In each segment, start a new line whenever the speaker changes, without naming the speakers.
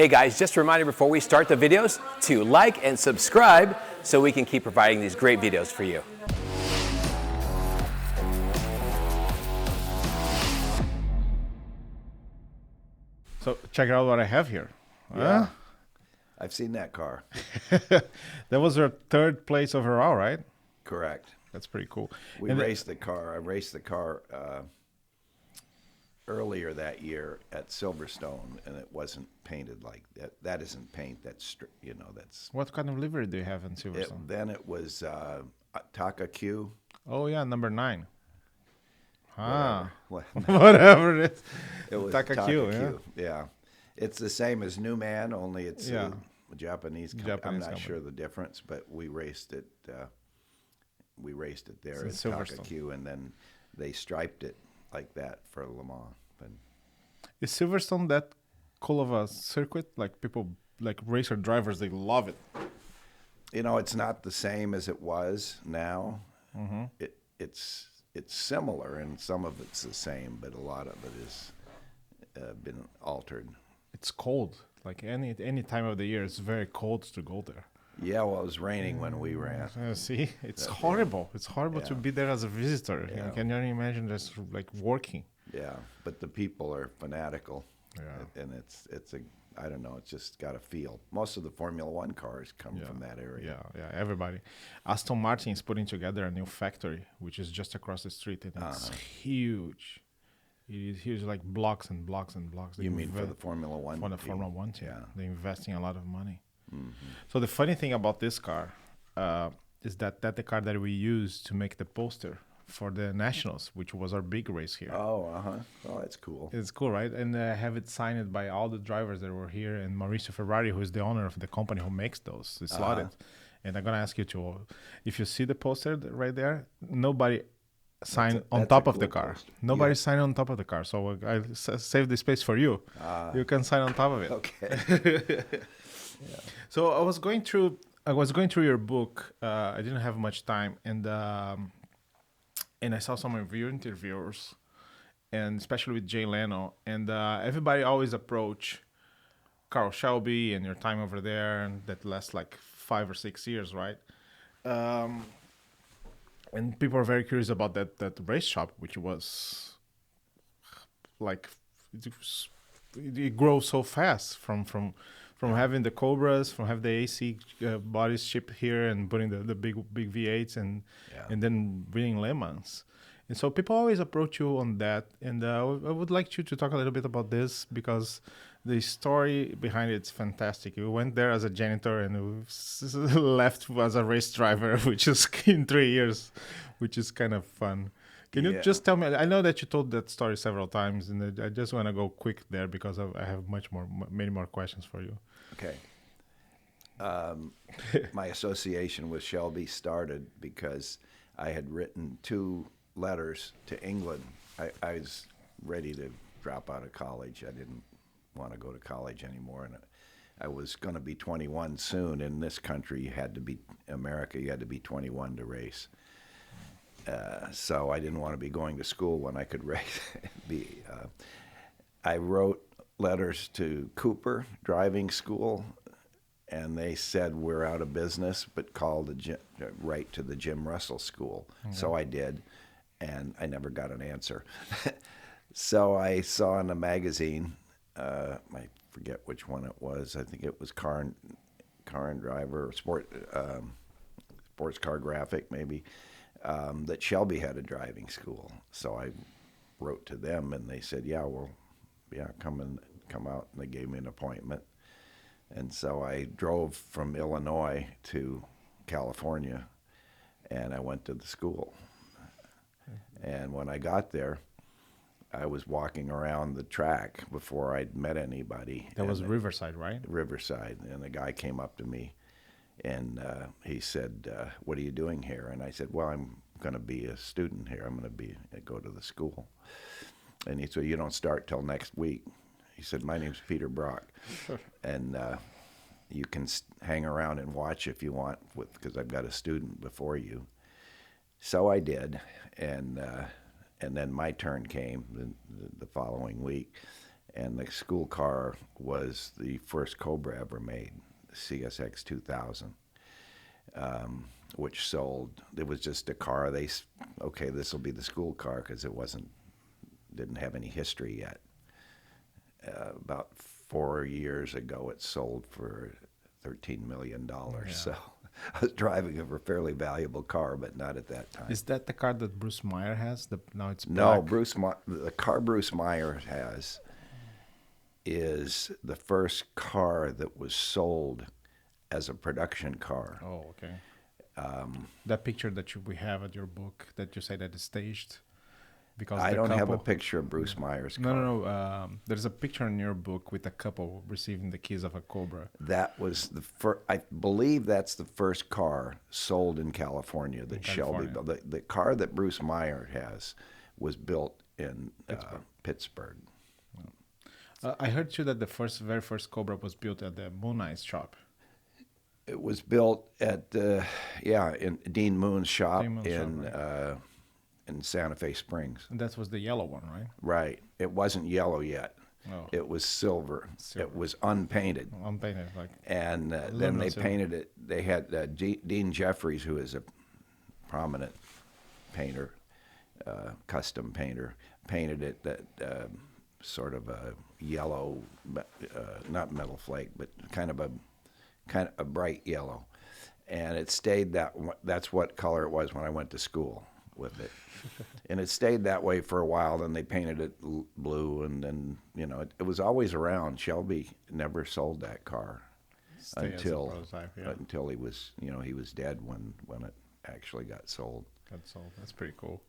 Hey guys, just a reminder before we start the videos to like and subscribe so we can keep providing these great videos for you.
So check out what I have here.
Yeah, I've seen that car.
That was your third place overall, right?
Correct.
That's pretty cool.
We raced the car. I raced the car earlier that year at Silverstone, and it wasn't painted like that. That isn't paint. That's that's.
What kind of livery do you have in Silverstone?
Then it was Taka Q.
Oh yeah, number 9. Ah,
Whatever.
whatever it is.
It was
Taka Q,
yeah. It's the same as New Man, only it's
Yeah.
a Japanese company. I'm
Japanese
not
company.
sure the difference, but we raced it. We raced it there
It's in
at Taka
Silverstone.
Q, and then they striped it like that for Le Mans. But
Is Silverstone that cool of a circuit? Like people, like racer drivers, they love it.
it's not the same as it was now.
Mm-hmm.
It's similar, and some of it's the same, but a lot of it has been altered.
It's cold. Like any time of the year, it's very cold to go there.
Yeah, well, it was raining when we ran.
See, it's horrible. It's horrible to
Yeah.
be there as a visitor.
Yeah.
Can you imagine just like working?
Yeah, but the people are fanatical.
Yeah.
And it's I don't know, it's just got a feel. Most of the Formula One cars come from that area.
Yeah, everybody. Aston Martin is putting together a new factory, which is just across the street, and it's huge. It is huge, like blocks and blocks and blocks.
You mean for the Formula One
For the
team?
Formula One team.
Yeah.
They're investing a lot of money.
Mm-hmm.
So the funny thing about this car is that the car that we used to make the poster for the Nationals, which was our big race here.
Oh, Oh, that's cool.
It's cool, right? And I have it signed by all the drivers that were here, and Maurizio Ferrari, who is the owner of the company who makes those, the slotted. And I'm gonna ask you to, if you see the poster right there, nobody signed on
that's
top
a
of the
cool
car.
poster.
Nobody
Yeah.
signed on top of the car. So I saved the space for you. You can sign on top of it.
Okay.
So I was going through your book. I didn't have much time, and I saw some of your interviewers, and especially with Jay Leno, and everybody always approach Carrol Shelby and your time over there, and that lasts like 5 or 6 years, right? And people are very curious about that race shop, which was like it grows so fast from having the Cobras, from having the AC bodies shipped here and putting the big V8s and then winning Le Mans. And so people always approach you on that. And I would like you to talk a little bit about this, because the story behind it's fantastic. You went there as a janitor and left as a race driver, which is in 3 years, which is kind of fun. Can you just tell me? I know that you told that story several times, and I just want to go quick there because I have many more questions for you.
Okay. My association with Shelby started because I had written 2 letters to England. I was ready to drop out of college. I didn't want to go to college anymore, and I was going to be 21 soon. In this country, you had to be 21 to race. So I didn't want to be going to school when I could race. I wrote letters to Cooper Driving School, and they said we're out of business, but call right to the Jim Russell School. Okay. So I did, and I never got an answer. So I saw in a magazine, I forget which one it was. I think it was Car and Driver, or Sports Car Graphic, maybe. That Shelby had a driving school. So I wrote to them, and they said, come out, and they gave me an appointment. And so I drove from Illinois to California, and I went to the school. And when I got there, I was walking around the track before I'd met anybody.
That was Riverside, right?
Riverside. And a guy came up to me, and he said, what are you doing here? And I said, well, I'm going to be a student here. I'm going to go to the school. And he said, you don't start till next week. He said, my name's Peter Brock. And you can hang around and watch if you want, because I've got a student before you. So I did. And then my turn came the following week. And the school car was the first Cobra ever made, the CSX 2000, which sold. It was just a car. Okay, this will be the school car because didn't have any history yet. About 4 years ago, it sold for $13 million.
Yeah.
So I was driving a fairly valuable car, but not at that time.
Is that the car that Bruce Meyer has? Now it's
No,
black?
the car Bruce Meyer has is the first car that was sold as a production car.
Oh, okay. That picture that we have at your book that you say that is staged, because
I
the
don't have a
couple-
picture of Bruce Meyer's car.
No. There's a picture in your book with a couple receiving the keys of a Cobra.
That was the first. I believe that's the first car sold in California that Shelby
California.
built. The car that Bruce Meyer has was built in Pittsburgh.
I heard too that the very first Cobra was built at the Moon Eyes shop.
It was built at in Dean Moon's shop
Dean Moon's shop,
in Santa Fe Springs.
And that was the yellow one, right?
Right. It wasn't yellow yet.
Oh.
It was silver.
Silver.
It was unpainted.
Unpainted, like.
And then
Aluminum
they
silver.
painted it. They had Dean Jeffries, who is a prominent painter, custom painter, painted it that sort of a yellow, not metal flake, but kind of a bright yellow. And it stayed that's what color it was when I went to school with it. And it stayed that way for a while. Then they painted it blue, and then it was always around. Shelby never sold that car
Stay as a
until
prototype, yeah.
until he was he was dead when it actually got sold.
That's pretty cool.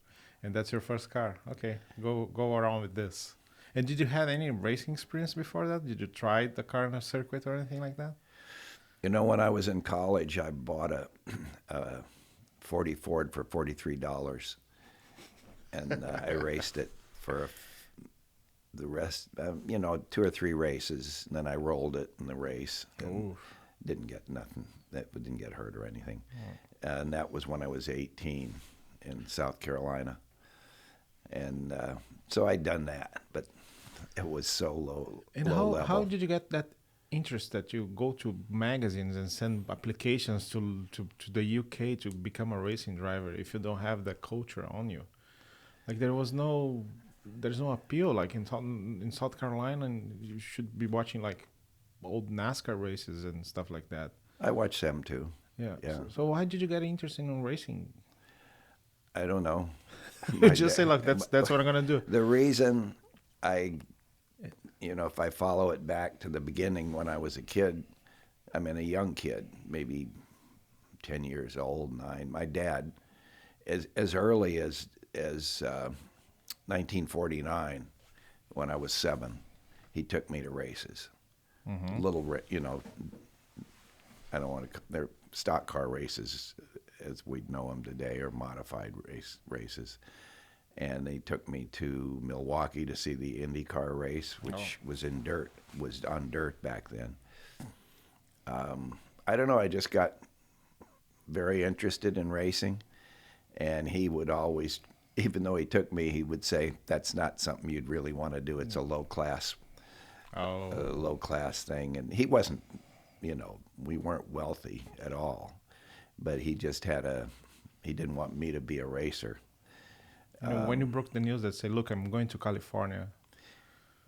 And that's your first car. Okay, go around with this. And did you have any racing experience before that? Did you try the car on a circuit or anything like that?
When I was in college, I bought a 40 Ford for $43, and I raced it for the rest, 2 or 3 races. And then I rolled it in the race and didn't get nothing. That didn't get hurt or anything. And that was when I was 18 in South Carolina. And so I'd done that, but it was so low.
And
low level.
how did you get that interest that you go to magazines and send applications to the UK to become a racing driver if you don't have the culture on you? Like there's no appeal like in South Carolina, and you should be watching like old NASCAR races and stuff like that.
I watched them too.
Yeah.
Yeah.
So why did you get interested in racing?
I don't know.
You just say like that's what I'm gonna do.
The reason if I follow it back to the beginning when I was a kid, a young kid, maybe 10 years old, 9. My dad, as early as 1949, when I was 7, he took me to races.
Mm-hmm.
I don't want to. They're stock car races, as we'd know them today, or modified races. And they took me to Milwaukee to see the IndyCar race, which was on dirt back then. I don't know. I just got very interested in racing, and he would always, even though he took me, he would say, "That's not something you'd really want to do. It's a low class thing." And he wasn't, we weren't wealthy at all, but he just he didn't want me to be a racer.
When you broke the news that say, "Look, I'm going to California,"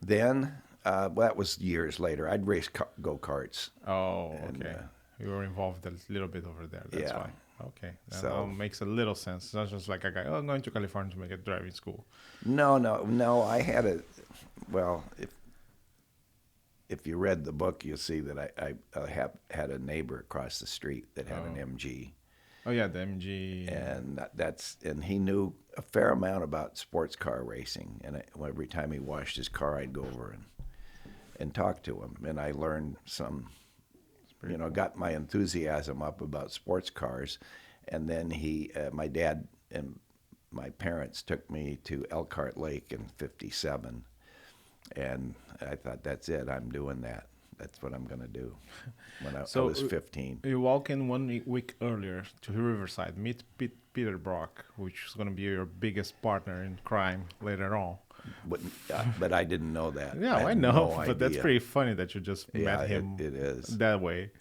then that was years later. I'd race go-karts.
Oh,
And,
okay. You were involved a little bit over there. That's
Yeah.
why. Okay, that
So-
now makes a little sense. It's not just like a guy, I'm going to California to make a driving school.
No. I had if you read the book, you'll see that I had a neighbor across the street that had an MG.
Oh yeah, the MG.
And he knew a fair amount about sports car racing. And every time he washed his car, I'd go over and talk to him. And I learned some, got my enthusiasm up about sports cars. And then my dad and my parents took me to Elkhart Lake in '57. And I thought, that's it. I'm doing that. That's what I'm going to do. When I was 15.
You walk in 1 week earlier to Riverside, meet Peter Brock, which is going to be your biggest partner in crime later on.
but I didn't know that.
Yeah, I
had
know,
no
but that's
idea.
pretty funny that you just
Yeah,
met him
it is.
that way.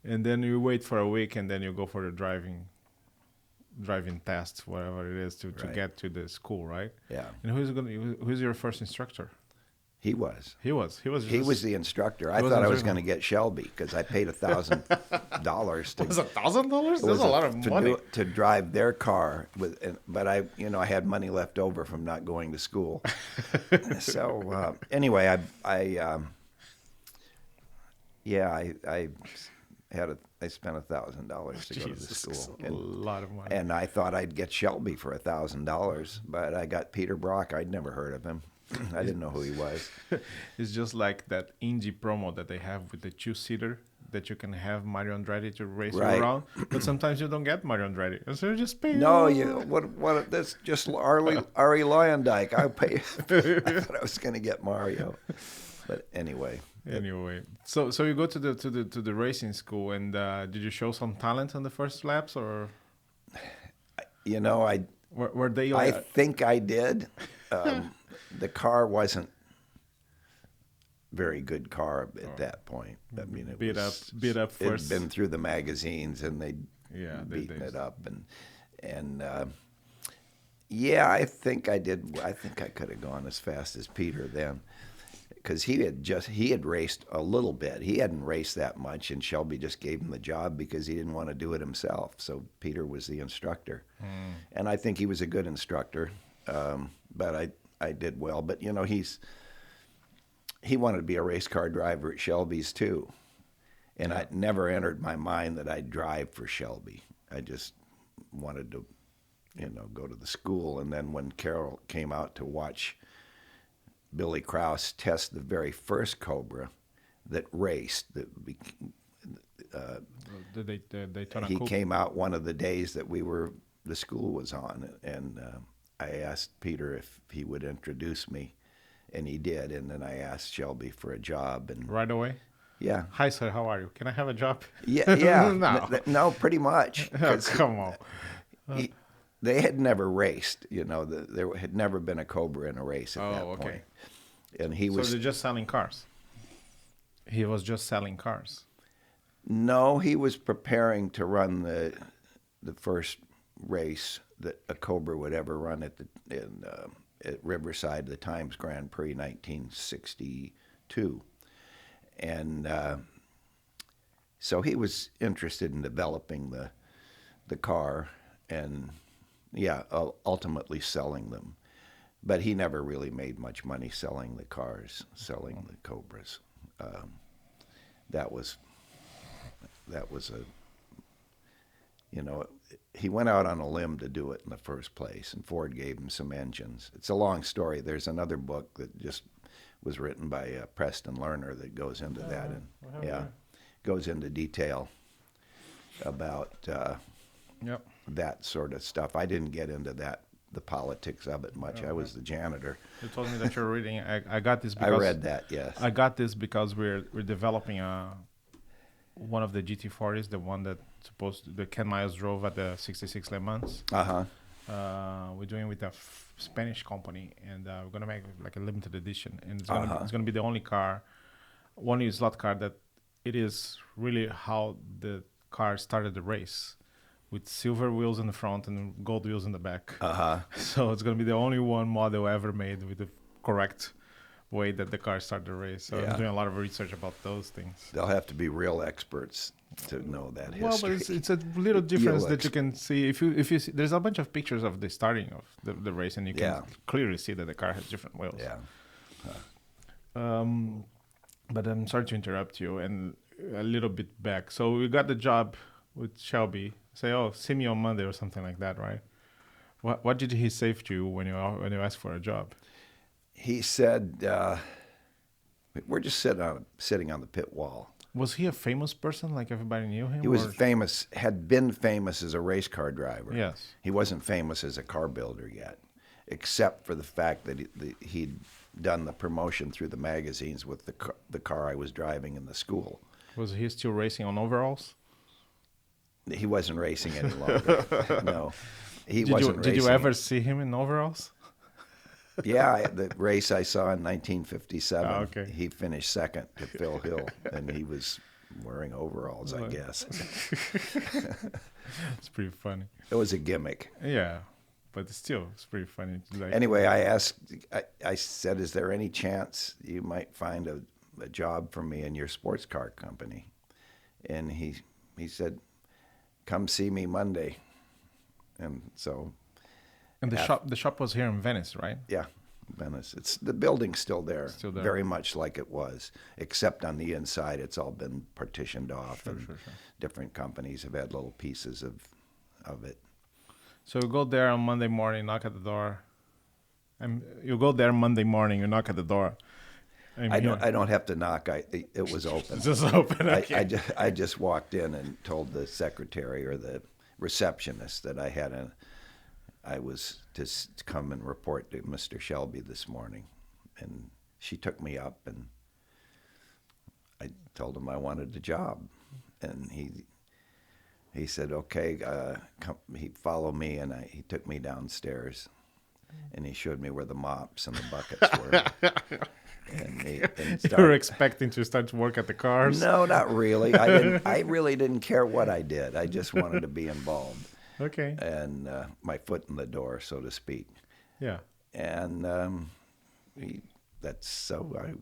And then you wait for a week, and then you go for the driving test, whatever it is, to
Right.
get to the school, right?
Yeah.
And who's your first instructor?
He was.
He was
The instructor. I
was
thought I was
instructor.
going to get Shelby because I paid $1,000
Was $1,000? That's a lot of money.
to drive their car but I had money left over from not going to school. So anyway, I spent $1,000 to go to the school.
A lot of money.
And I thought I'd get Shelby for $1,000, but I got Peter Brock. I'd never heard of him. I didn't know who he was.
It's just like that Indy promo that they have with the two-seater that you can have Mario Andretti to race you
Right.
around, but sometimes you don't get Mario Andretti, and so you just pay.
No, what? That's just Ari Leyendijk. I pay. I thought I was going to get Mario, but anyway.
Anyway, so you go to the racing school, and did you show some talent on the first laps, or were they?
I think I did. The car wasn't very good car at that point. I mean, it
beat up
It had
first.
been through the magazines, and they'd beaten
they-
it up, and I think I did. I think I could have gone as fast as Peter then, because he had raced a little bit. He hadn't raced that much, and Shelby just gave him the job because he didn't want to do it himself. So Peter was the instructor, and I think he was a good instructor. But I did well. But he wanted to be a race car driver at Shelby's too, and it never entered my mind that I'd drive for Shelby. I just wanted to, go to the school. And then when Carrol came out to watch Billy Krause test the very first Cobra that raced,
the Daytona
he
Coupe.
came out one of the days that the school was on, and I asked Peter if he would introduce me, and he did. And then I asked Shelby for a job, and
Right away.
yeah,
Hi, sir. How are you? Can I have a job?
yeah,
No.
no, pretty much.
Oh,
'Cause
come on.
they had never raced. There had never been a Cobra in a race at that
okay.
point. And he
So
was
they're just selling cars. He was just selling cars.
no, he was preparing to run the first race that a Cobra would ever run at Riverside, the Times Grand Prix, 1962, and so he was interested in developing the car and ultimately selling them. But he never really made much money selling the cars, selling the Cobras. That was he went out on a limb to do it in the first place, and Ford gave him some engines. It's a long story. There's another book that just was written by Preston Lerner that goes into that, and goes into detail about that sort of stuff. I didn't get into the politics of it much. I was the janitor.
You told me that you're reading. I got this
I
because
read that, yes.
I got this because we're developing one of the GT40s, the one that the Ken Miles drove at the 66 Le Mans. We're doing with a Spanish company, and we're gonna make like a limited edition, and it's gonna be the only slot car that it is really how the car started the race, with silver wheels in the front and gold wheels in the back. So it's gonna be the only one model ever made with the correct way that the car started the race. So I'm doing a lot of research about those things.
They'll have to be real experts to know that history.
Well, but it's a little difference that you can see if you see, there's a bunch of pictures of the starting of the race, and you can clearly see that the car has different wheels. But I'm sorry to interrupt you, and a little bit back. So we got the job with Shelby. Say, see me on Monday or something like that, right? What did he say to you when you asked for a job?
He said, "We're just sitting on the pit wall."
Was he a famous person? Like everybody knew him?
He was famous, had been famous as a race car driver.
Yes.
He wasn't famous as a car builder yet, except for the fact that he'd done the promotion through the magazines with the car I was driving in the school.
Was he still racing on overalls?
He wasn't racing any longer. No, he wasn't racing.
Did you ever see him in overalls?
Yeah, the race I saw in 1957,
Oh, okay.
he finished second to Phil Hill, and he was wearing overalls, I
Right.
guess.
It's pretty funny.
It was a gimmick.
Yeah, but still, it's pretty funny. Like,
Anyway, I said, is there any chance you might find a job for me in your sports car company? And he said, come see me Monday. And so,
and the shop was here in Venice, right?
yeah, Venice. The building's still there,
Still there.
very much like it was, except on the inside, it's all been partitioned off,
Sure,
and
sure.
different companies have had little pieces of it.
So you go there on Monday morning, knock at the door. And you go there Monday morning, you knock at the door. And
I don't have to knock. It was open.
It's just open. Okay.
I just walked in and told the secretary or the receptionist that I was to come and report to Mr. Shelby this morning, and she took me up, and I told him I wanted the job, and he said okay, come. He followed me, and he took me downstairs, and he showed me where the mops and the buckets were. And
You were expecting to start to work at the cars?
No, not really. I really didn't care what I did. I just wanted to be involved.
Okay.
And my foot in the door, so to speak.
Yeah.
And so I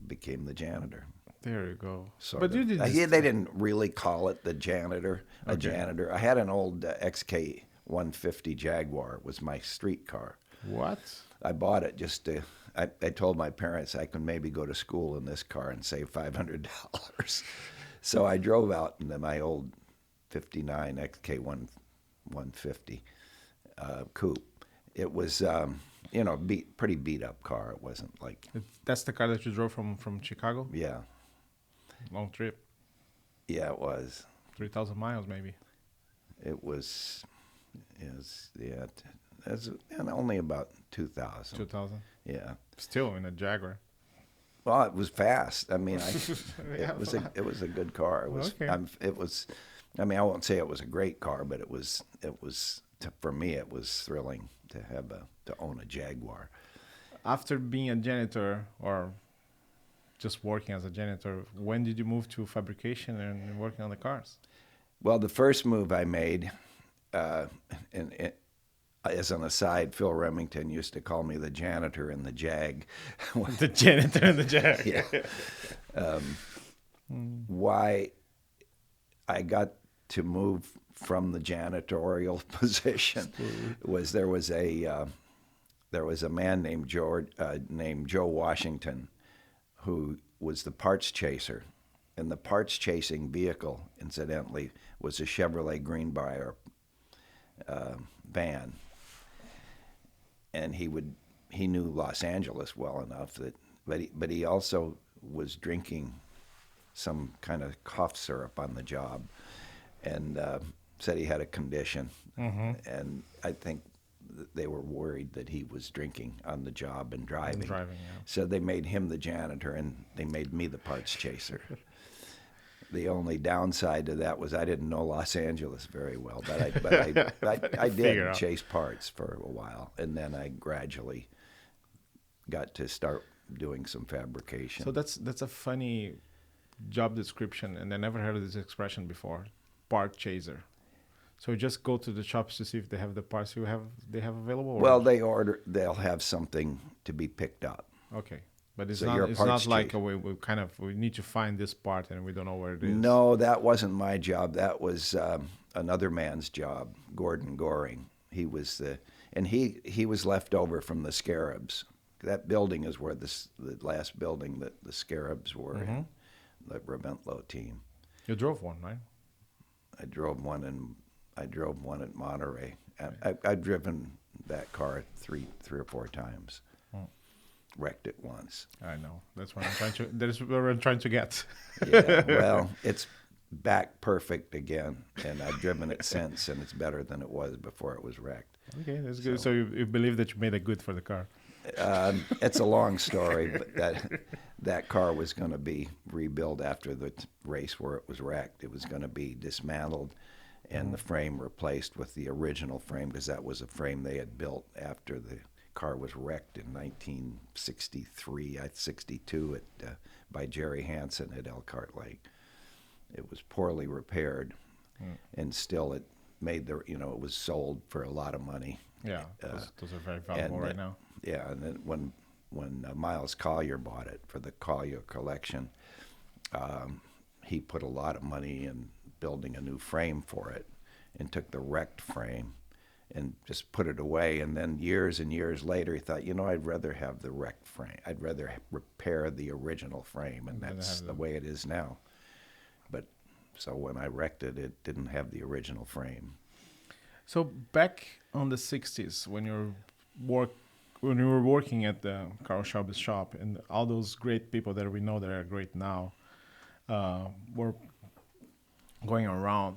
became the janitor.
There you go.
Sort
But
of.
you did.
They didn't really call it the janitor. A
Okay.
janitor. I had an old XK 150 Jaguar. It was my street car.
What?
I bought it just to. I told my parents I could maybe go to school in this car and save $500. So I drove out in my old 59 XK 150 coupe. It was, pretty beat up car. It wasn't like,
That's the car that you drove from Chicago?
yeah,
Long trip.
yeah, it was.
3,000 miles maybe.
It was, yeah, and only about 2,000.
2,000.
Yeah.
Still in a Jaguar.
Well, it was fast. I mean,
Yeah.
it was a good car. It was.
Okay.
I mean, I won't say it was a great car, but it was. For me, it was thrilling to own a Jaguar.
After being a janitor or just working as a janitor, when did you move to fabrication and working on the cars?
Well, the first move I made, as an aside, Phil Remington used to call me the janitor in the Jag.
The janitor and the Jag.
Yeah. Why I got to move from the janitorial position was there was a man named Joe Washington who was the parts chaser, and the parts chasing vehicle, incidentally, was a Chevrolet Greenbrier van. And he knew Los Angeles well enough but he also was drinking some kind of cough syrup on the job, and said he had a condition. Mm-hmm. And I think they were worried that he was drinking on the job and driving.
Yeah.
So they made him the janitor, and they made me the parts chaser. The only downside to that was I didn't know Los Angeles very well, but I did chase parts for a while, and then I gradually got to start doing some fabrication.
So that's a funny job description, and I never heard of this expression before, part chaser. So you just go to the shops to see if they have the parts they have available? Or?
Well, they'll have something to be picked up.
Okay. But it's
So
not.
you're a
It's
parts
not like
chaser.
we need to find this part and we don't know where it is.
No, that wasn't my job. That was another man's job, Gordon Goring. He was he was left over from the Scarabs. That building is where the last building that the Scarabs were in, the Reventlow team.
You drove one, right?
I drove one at Monterey. I've driven that car three or four times. Wrecked it once.
I know. That's what I'm trying to. That is where I'm trying to get.
Yeah. Well, it's back perfect again, and I've driven it since, and it's better than it was before it was wrecked.
Okay, that's good. So you believe that you made it good for the car?
It's a long story, but that car was going to be rebuilt after the race where it was wrecked. It was going to be dismantled and the frame replaced with the original frame, because that was a frame they had built after the car was wrecked in 1963, 62 by Jerry Hansen at Elkhart Lake. It was poorly repaired, and still it made it was sold for a lot of money.
Yeah, those are very valuable right now.
Yeah, and then when Miles Collier bought it for the Collier collection, he put a lot of money in building a new frame for it, and took the wrecked frame and just put it away. And then years and years later, he thought, I'd rather have the wrecked frame. I'd rather repair the original frame, and that's the way it is now. But so when I wrecked it, it didn't have the original frame.
So back on the 60s, when you were working at the Carrol Shelby's shop, and all those great people that we know that are great now were going around.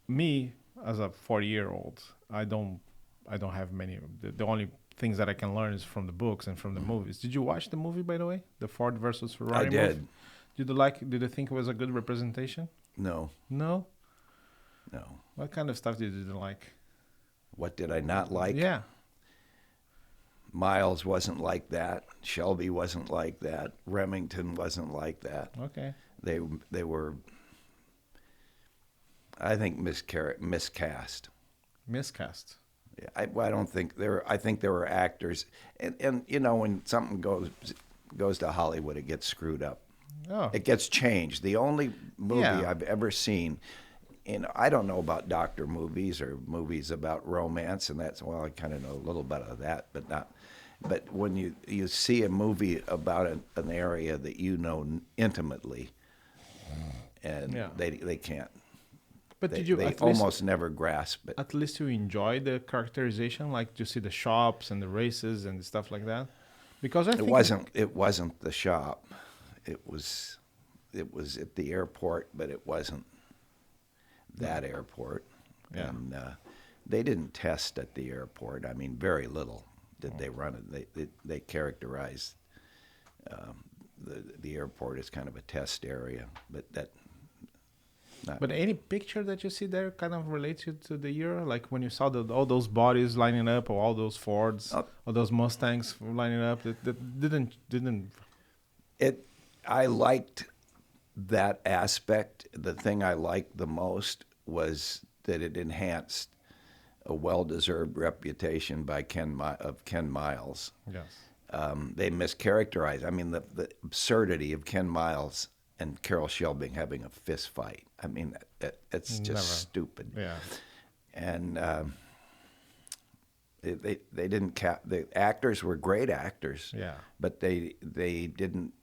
Me, as a 40-year-old, I don't have many. The only things that I can learn is from the books and from the movies. Did you watch the movie, by the way, the Ford versus Ferrari?
I did.
Movie? Did you think it was a good representation?
No.
No.
No.
What kind of stuff did you like?
What did I not like?
Yeah.
Miles wasn't like that. Shelby wasn't like that. Remington wasn't like that.
Okay.
They were, I think, miscast.
Miscast.
Yeah, I don't think I think there were actors, and when something goes to Hollywood, it gets screwed up.
Oh.
It gets changed. The only movie
Yeah.
I've ever seen, I don't know about doctor movies or movies about romance, and I kind of know a little bit of that, but not. But when you see a movie about an area that you know intimately, and they can't.
But
They,
did you
they
at least,
almost never grasp it.
at least you enjoy the characterization, like to see the shops and the races and stuff like that? Because I think
It wasn't the shop. It was at the airport, but it wasn't that airport.
Yeah.
And they didn't test at the airport. I mean, very little did they run it. They characterized the airport as kind of a test area, but that.
But any picture that you see there kind of relates you to the year, like when you saw all those bodies lining up, or all those Fords, or those Mustangs lining up, that didn't.
I liked that aspect. The thing I liked the most was that it enhanced a well-deserved reputation by Ken Miles.
Yes.
They mischaracterized. I mean, the absurdity of Ken Miles and Carrol Shelby having a fist fight. I mean, it's just stupid.
Yeah.
And they didn't the actors were great actors.
Yeah.
But they didn't.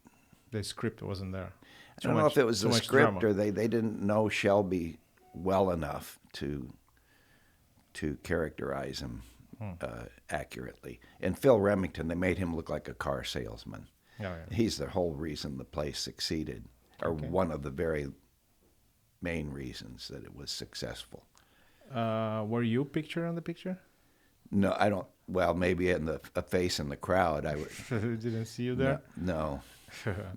The script wasn't there.
I don't know if it was the script or they didn't know Shelby well enough to characterize him accurately. And Phil Remington, they made him look like a car salesman.
Yeah.
He's the whole reason the place succeeded, or one of the very main reasons that it was successful.
Were you pictured on the picture?
No, I don't. Well, maybe in a face in the crowd. I
didn't see you there.
No,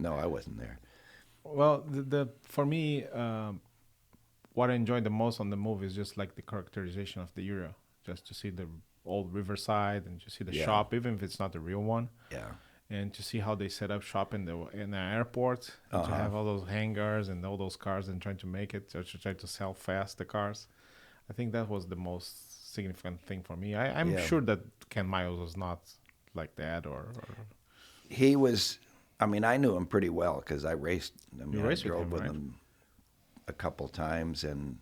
I wasn't there.
Well, for me, what I enjoyed the most on the movie is just like the characterization of the area, just to see the old Riverside and to see the shop, even if it's not the real one.
Yeah.
And to see how they set up shop in the airport, and to have all those hangars and all those cars and trying to make it, to try to sell fast the cars. I think that was the most significant thing for me. I'm sure that Ken Miles was not like that, or
He was. I mean, I knew him pretty well because I raced. I mean, I drove with him a couple times, and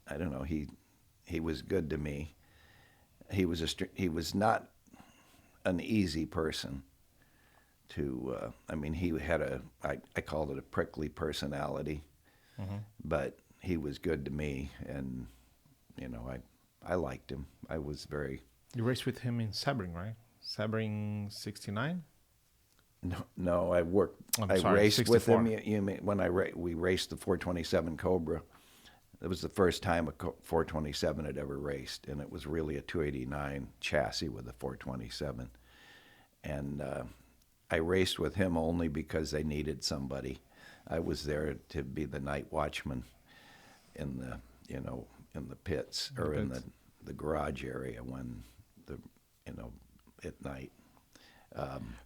I don't know. He was good to me. He was not an easy person to. I mean, he had I called it a prickly personality, but he was good to me, and I liked him. I was very.
You raced with him in Sebring, right? Sebring '69.
No, I worked. I raced 64. With him. You mean when we raced the 427 Cobra? It was the first time a 427 had ever raced, and it was really a 289 chassis with a 427. And I raced with him only because they needed somebody. I was there to be the night watchman in the in the pits or in the the garage area when at night.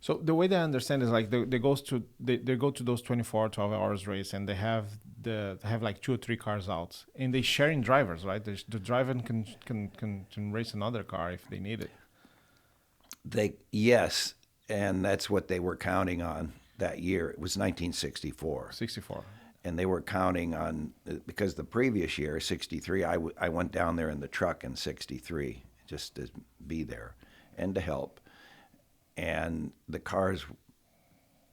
So the way that I understand is like they go to those 12 hours race, and they have like 2 or 3 cars out, and they sharing drivers, right? The driver can race another car if they need it.
Yes, and that's what they were counting on that year. It was 1964.
64.
And they were counting on, because the previous year, 63, I went down there in the truck in 63 just to be there and to help. And the cars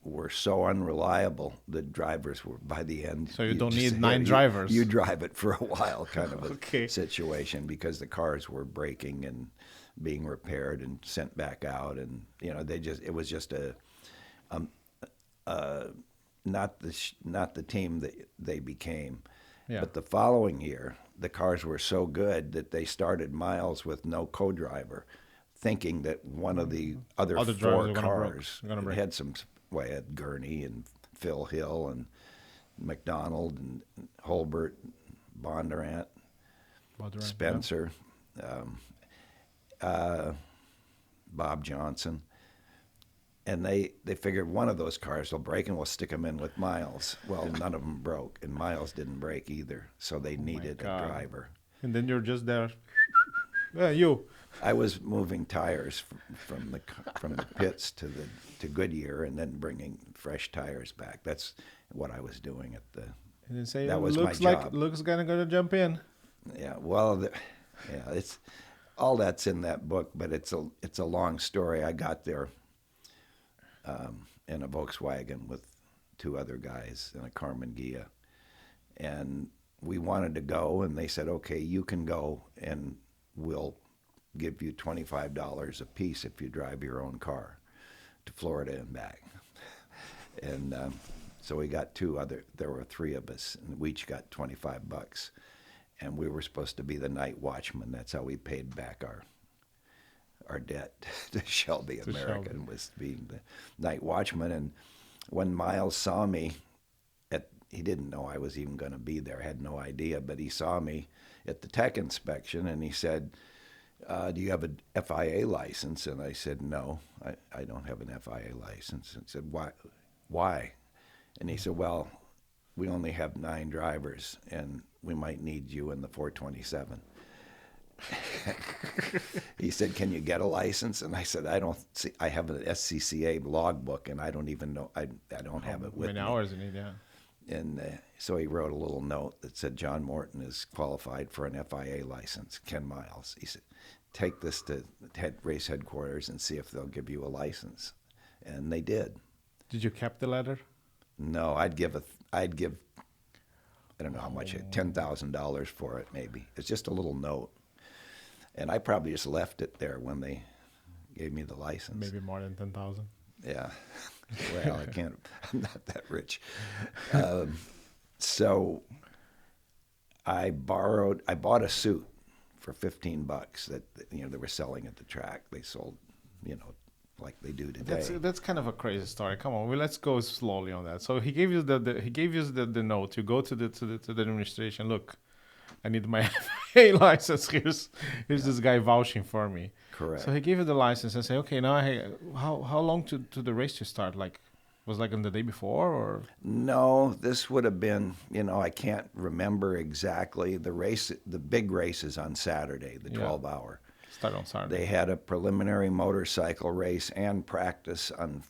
were so unreliable, the drivers were, by the end.
So you don't need 9 drivers.
You drive it for a while, kind of a
Okay.
situation, because the cars were breaking and being repaired and sent back out. And, it was just not the team that they became.
Yeah.
But the following year, the cars were so good that they started miles with no co-driver, thinking that one of the other 4 cars had some. Well, I had Gurney and Phil Hill and McDonald and Holbert, Bondurant, Spencer, Bob Johnson. And they figured one of those cars will break, and we'll stick them in with Miles. Well, none of them broke, and Miles didn't break either, so they needed a driver.
And then you're just there. Yeah, you.
I was moving tires from the pits to Goodyear, and then bringing fresh tires back. That's what I was doing at the.
And then say,
that was
looks
my
like
job.
looks gonna jump in.
Yeah, well, it's all that's in that book, but it's a long story. I got there in a Volkswagen with 2 other guys in a Carmen Ghia, and we wanted to go, and they said, okay, you can go, and we'll give you $25 a piece if you drive your own car to Florida and back. And so we got there were 3 of us, and we each got $25, and we were supposed to be the night watchman. That's how we paid back our debt to Shelby American, was being the night watchman. And when Miles saw me, he didn't know I was even going to be there. I had no idea, but he saw me at the tech inspection, and he said, do you have a FIA license? And I said, no, I don't have an FIA license. And said, why? And he said, well, we only have 9 drivers, and we might need you in the 427. He said, can you get a license? And I said, I have an SCCA logbook, and I don't even know, I don't have it with me.
Many hours you need, yeah.
And so he wrote a little note that said, John Morton is qualified for an FIA license, Ken Miles. He said, take this to race headquarters and see if they'll give you a license. And they did.
Did you keep the letter?
No, I'd give I don't know how much, $10,000 for it maybe. It's just a little note. And I probably just left it there when they gave me the license.
May more than 10,000.
Yeah. Well, I'm not that rich. So I bought a suit for $15 that they were selling at the track. They sold, like they do today.
That's kind of a crazy story. Come on, let's go slowly on that. So he gave you the note. You go to the administration. Look, I need my FIA license. Here's this guy vouching for me.
Correct.
So he gave you the license and say, okay, now how long to the race to start? Like, was like on the day before or?
No, this would have been, I can't remember exactly. The big race is on Saturday, the 12-hour.
Start on Saturday.
They had a preliminary motorcycle race and practice on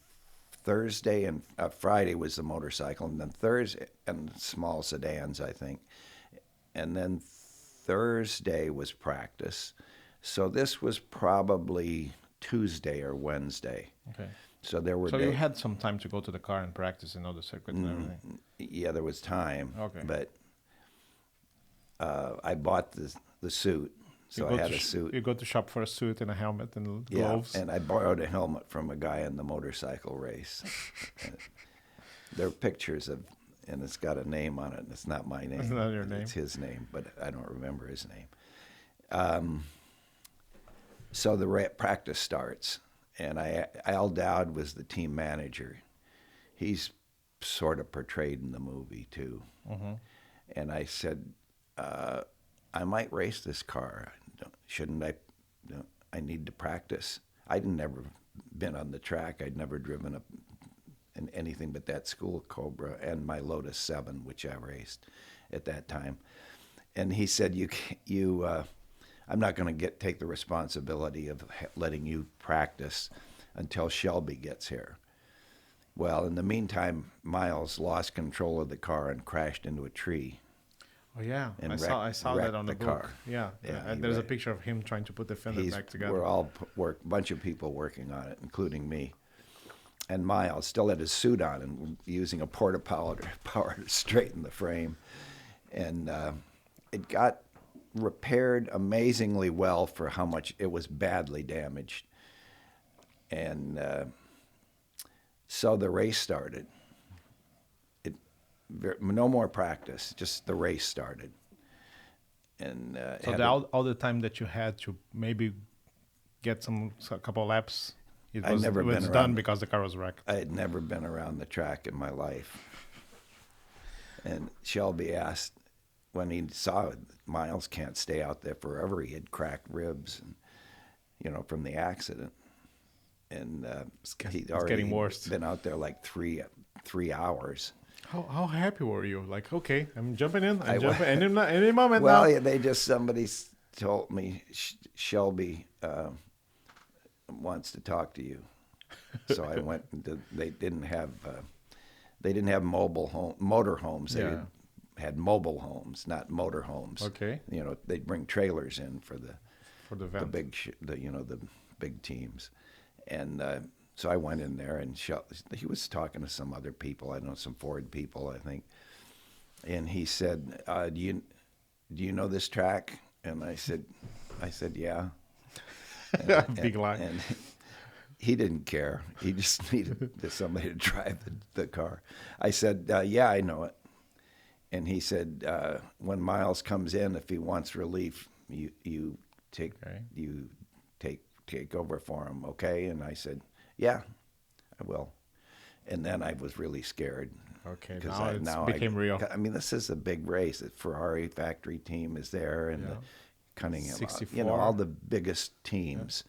Thursday, and Friday was the motorcycle, and then Thursday, and small sedans, I think. And then Thursday was practice. So this was probably Tuesday or Wednesday.
Okay.
So there were.
So you had some time to go to the car and practice and know the circuit and everything.
Yeah, there was time.
Okay.
But I bought the suit, so I had a suit.
You go to shop for a suit and a helmet and gloves.
Yeah, and I borrowed a helmet from a guy in the motorcycle race. There are pictures of, and it's got a name on it, and it's not my name.
It's not your name.
It's his name, but I don't remember his name. So the practice starts, and Al Dowd was the team manager. He's sort of portrayed in the movie too. Mm-hmm. And I said, I might race this car. shouldn't I? I need to practice. I'd never been on the track. I'd never driven in anything but that school Cobra and my Lotus 7, which I raced at that time. And he said, I'm not going to take the responsibility of letting you practice until Shelby gets here. Well, in the meantime, Miles lost control of the car and crashed into a tree.
Oh yeah,
And
I saw that on the book.
car.
Yeah,
Yeah,
and there's a picture of him trying to put the fender back together.
We're all bunch of people working on it, including me. And Miles still had his suit on and using a power to straighten the frame. And it got repaired amazingly well for how much it was badly damaged. And so the race started. No more practice, just the race started. And
so all the time that you had to maybe get a couple laps, it was done because the car was wrecked.
I had never been around the track in my life. And Shelby asked, when he saw Miles can't stay out there forever, he had cracked ribs, and, from the accident. And he'd already been out there like 3 hours.
How happy were you? Like, okay, I'm jumping in. I'm jumping any moment now.
Well, somebody told me Shelby wants to talk to you. So I went. They didn't have motor homes. They had mobile homes, not motor homes.
Okay.
They'd bring trailers in for the
event.
the big teams, and. So I went in there, and he was talking to some other people. I know some Ford people, I think. And he said, "Do you know this track?" And I said, "Yeah."
Big lie.
And he didn't care. He just needed somebody to drive the car. I said, "Yeah, I know it." And he said, "When Miles comes in, if he wants relief, you take over for him, okay?" And I said, "Yeah, I will." And then I was really scared.
Okay, now it became real.
I mean, this is a big race. The Ferrari factory team is there, and the Cunningham,
64.
all the biggest teams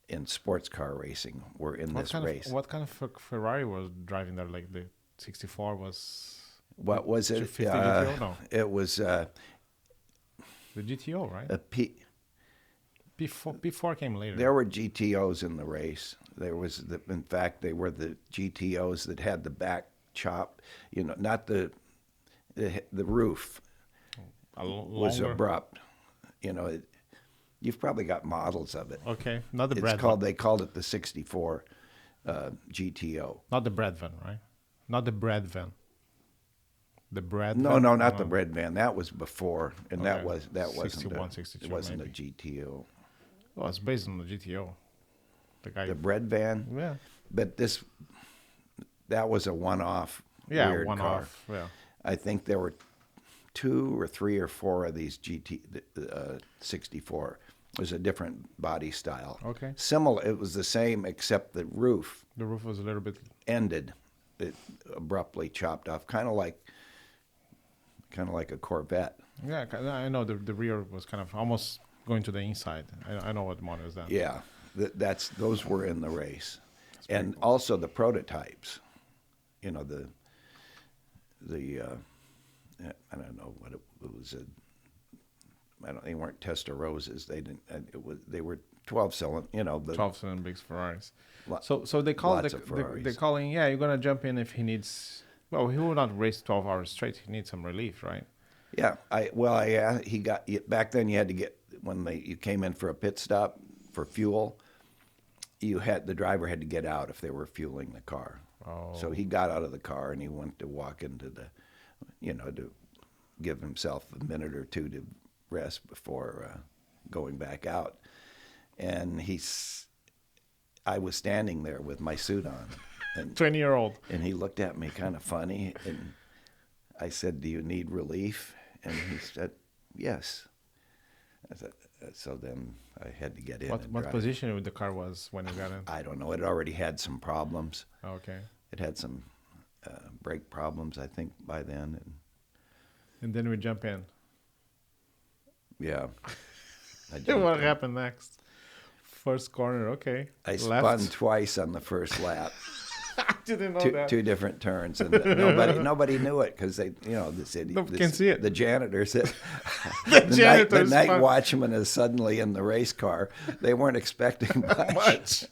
in sports car racing were in this race.
What kind of Ferrari was driving there? Like the 64 was...
What was it?
50 GTO? No.
It was...
the GTO, right?
a
Before came later.
There were GTOs in the race. In fact, they were the GTOs that had the back chop. Not the roof was abrupt. You've probably got models of it.
Okay, not the Brad van.
They called it the 64 GTO.
Not the Brad van, right? Not the Brad van. The Brad
No,
van?
not the Brad van. That was before, and that wasn't
62,
it wasn't
maybe.
a GTO.
Well, it's based on the GTO.
The bread van?
Yeah.
But that was a one-off weird car.
Yeah.
I think there were 2 or 3 or 4 of these 64. It was a different body style.
Okay.
Similar, it was the same except the roof.
The roof was a little bit...
ended. It abruptly chopped off, kind of like a Corvette.
Yeah, I know the rear was kind of almost going to the inside. I know what model is that.
Yeah, those were in the race, and also the prototypes. I don't know what it was. They weren't Testarossas. They were 12-cylinder.
12-cylinder big Ferraris. So they call they're calling. Yeah, you're gonna jump in if he needs. Well, he will not race 12 hours straight. He needs some relief, right?
Yeah. He got back then. You had to get when you came in for a pit stop for fuel. The driver had to get out if they were fueling the car.
Oh.
So he got out of the car and he went to walk into to give himself a minute or two to rest before going back out. And I was standing there with my suit on. And
20-year-old.
And he looked at me kind of funny. And I said, "Do you need relief?" And he said, "Yes." I said, so then I had to get in.
What position the car was when you got in?
I don't know. It already had some problems.
Okay.
It had some brake problems, I think, by then.
And then we jump in.
Yeah. I jumped
What
in.
happened next? First corner, okay.
I
Left.
spun twice on the first lap.
I didn't know that.
Two different turns, and nobody knew it because they,
Nobody can see it.
The janitor said,
The
the
janitor's
night
fun.
watchman is suddenly in the race car. They weren't expecting much.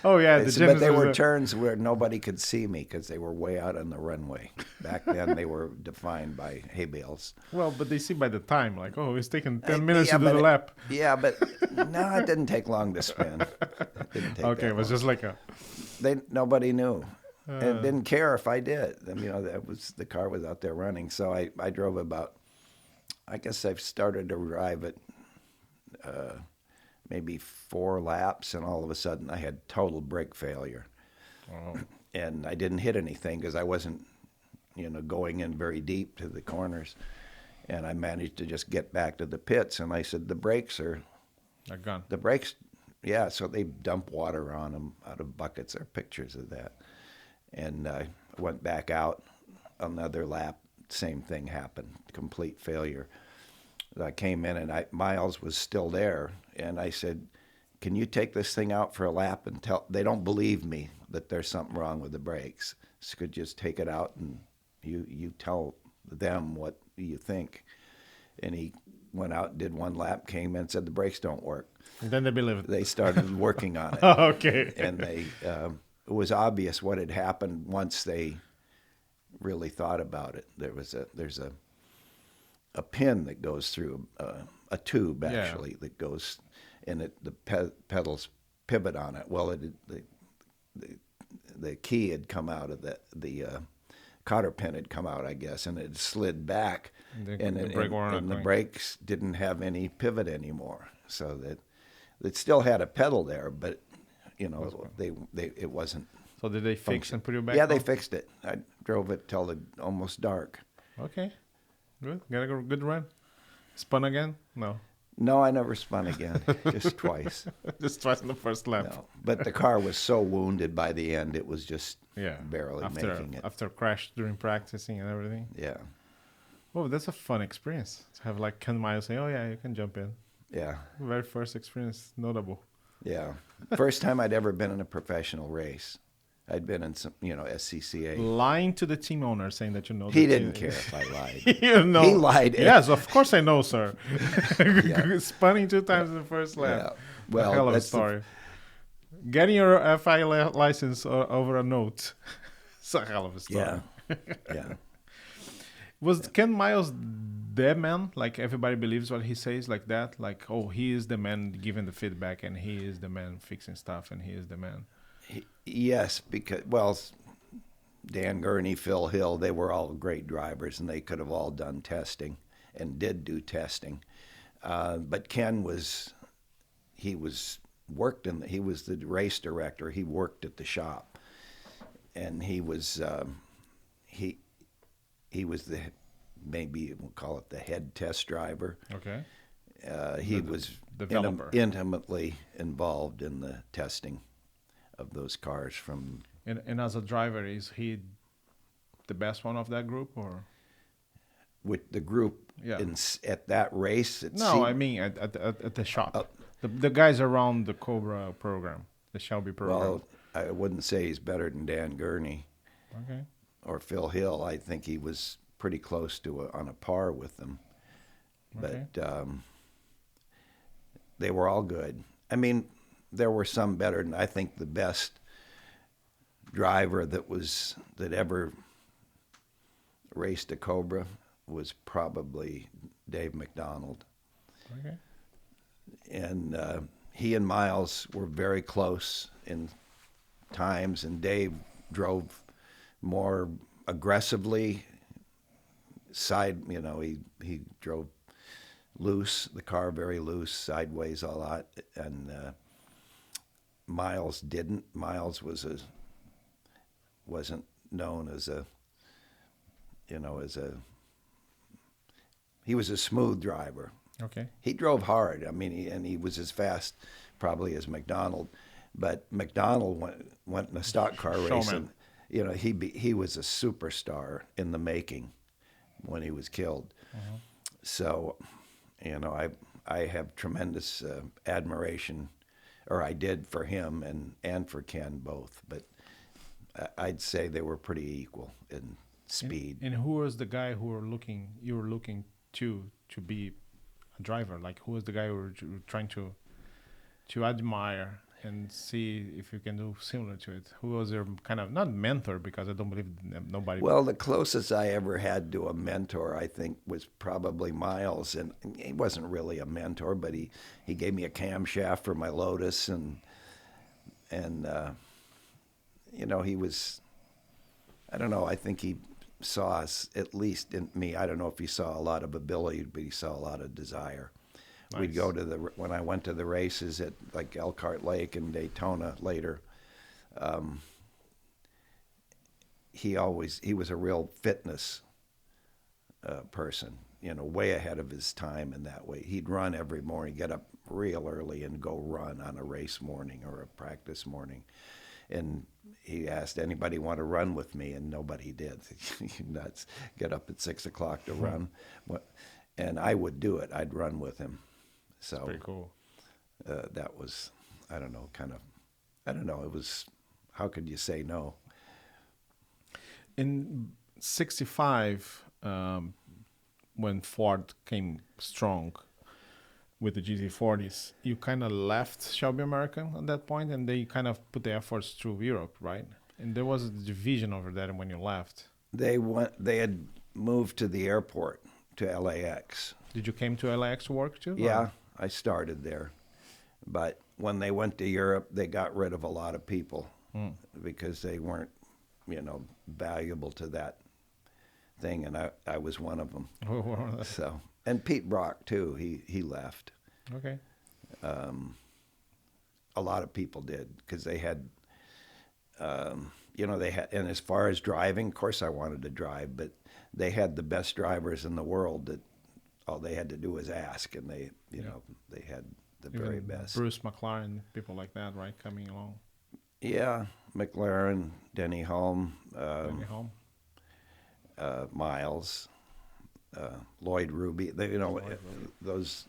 Oh yeah, the
But there
janitor.
were turns where nobody could see me because they were way out on the runway. Back then, they were defined by hay bales.
Well, but they see by the time, like, oh, it's taking 10 minutes to do the
but
lap.
Yeah, but no, it didn't take long to spin. It didn't take
Okay,
that
it was
long.
just like a.
Nobody knew, and didn't care if I did. I mean, the car was out there running, so I drove about. I guess I've started to arrive at maybe 4 laps, and all of a sudden I had total brake failure, and I didn't hit anything because I wasn't, going in very deep to the corners, and I managed to just get back to the pits, and I said the brakes are.
A gun.
The brakes, yeah, so they dump water on them out of buckets. There are pictures of that. And I went back out another lap. Same thing happened, complete failure. I came in and Miles was still there. And I said, can you take this thing out for a lap and tell, they don't believe me that there's something wrong with the brakes. So could just take it out and you tell them what you think. And he went out, did 1 lap, came in, said the brakes don't work.
And then they believe it.
They started working on it.
Okay.
And it was obvious what had happened once they really thought about it. There's a pin that goes through a tube actually that goes, and the pedals pivot on it. Well, the key had come out of the cotter pin had come out, I guess, and it slid back, and the brakes didn't have any pivot anymore, so that it still had a pedal there, but it wasn't.
So did they fix and put you back?
Yeah,
on?
they fixed it. I drove it till almost dark.
Okay. Good. Got a good run. Spun again? No.
No, I never spun again, just twice.
Just twice in the first lap.
No, but the car was so wounded by the end, it was just barely making it.
After crash during practicing and everything.
Yeah.
Oh, that's a fun experience. To have like Ken Miles say, oh yeah, you can jump in.
Yeah.
Very first experience, notable.
Yeah. First time I'd ever been in a professional race. I'd been in some, SCCA.
Lying to the team owner saying that you know.
He didn't care if I lied.
You know.
He lied.
Yes, of course I know, sir. Spinning 2 times in the first lap.
Yeah. Well,
a hell of a
that's
story. Getting your FI license over a note. It's a hell of a story.
Yeah. Yeah.
Was Ken Miles the man? Like everybody believes what he says like that? Like, oh, he is the man giving the feedback and he is the man fixing stuff and he is the man.
Yes, because, well, Dan Gurney, Phil Hill, they were all great drivers and they could have all done testing and did do testing. But Ken he was the race director. He worked at the shop, and he was maybe we'll call it the head test driver.
Okay.
He was
developer.
Intimately involved in the testing of those cars from.
And as a driver, is he the best one of that group, or?
With the group at that race?
I mean at the shop. The guys around the Cobra program, the Shelby program.
Well, I wouldn't say he's better than Dan Gurney.
Okay.
Or Phil Hill. I think he was pretty close to on a par with them.
Okay.
But they were all good. I mean, there were some better than I think the best driver that ever raced a Cobra was probably Dave McDonald.
Okay.
And he and Miles were very close in times, and Dave drove more aggressively he drove loose, the car very loose, sideways a lot, and Miles didn't. Miles wasn't known as he was a smooth driver.
Okay.
He drove hard. I mean, he was as fast probably as McDonald, but McDonald went in a stock car race, and he was a superstar in the making when he was killed. So, I have tremendous admiration, or I did, for him and for Ken both. But I'd say they were pretty equal in speed.
And who was the guy you were looking to be a driver? Like, who was the guy you were trying to admire and see if you can do similar to it? Who was your kind of, not mentor, because I don't believe nobody.
Well, the closest I ever had to a mentor, I think, was probably Miles, and he wasn't really a mentor, but he gave me a camshaft for my Lotus, and you know, he was, I don't know, I think he saw us, at least in me, I don't know if he saw a lot of ability, but he saw a lot of desire. Nice. We'd go to when I went to the races at like Elkhart Lake and Daytona later, he was a real fitness person, you know, way ahead of his time in that way. He'd run every morning, get up real early and go run on a race morning or a practice morning. And he asked, anybody want to run with me? And nobody did. You nuts, get up at 6 o'clock to run. And I would do it. I'd run with him. So
that's pretty cool.
That was, I don't know, it was, how could you say no?
In 65, when Ford came strong with the GT40s, you kind of left Shelby American at that point, and they kind of put the efforts through Europe, right? And there was a division over there when you left.
They had moved to the airport, to LAX.
Did you came to LAX to work too?
Yeah,
or?
I started there. But when they went to Europe, they got rid of a lot of people because they weren't, you know, valuable to that thing, and I was one of them. So, and Pete Brock too. He left.
Okay.
A lot of people did because they had, you know, and as far as driving, of course I wanted to drive, but they had the best drivers in the world that all they had to do was ask, and they, you know, they had the
even
very best.
Bruce McLaren, people like that, right, coming along.
Yeah, McLaren, Denny Hulme, Miles, Lloyd Ruby, you know, those,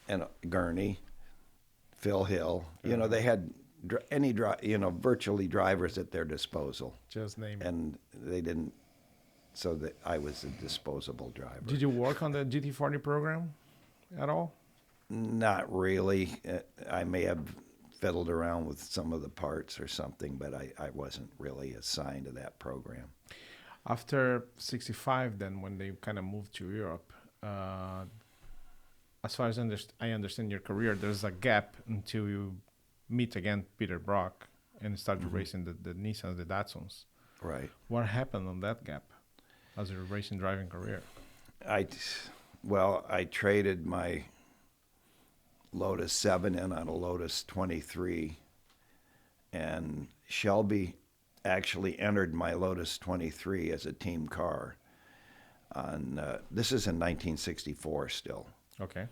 and Gurney, Phil Hill. You know, they had virtually drivers at their disposal.
Just name it.
And they didn't, so that I was a disposable driver.
Did you work on the GT40 program at all?
Not really. I may have fiddled around with some of the parts or something, but I wasn't really assigned to that program.
After 65, then, when they kind of moved to Europe, as far as I understand your career, there's a gap until you meet again Peter Brock and start racing the Nissans, the Datsuns.
Right.
What happened on that gap as your racing driving career?
I traded my Lotus 7 in on a Lotus 23, and Shelby actually entered my Lotus 23 as a team car. This is in 1964 still.
Okay.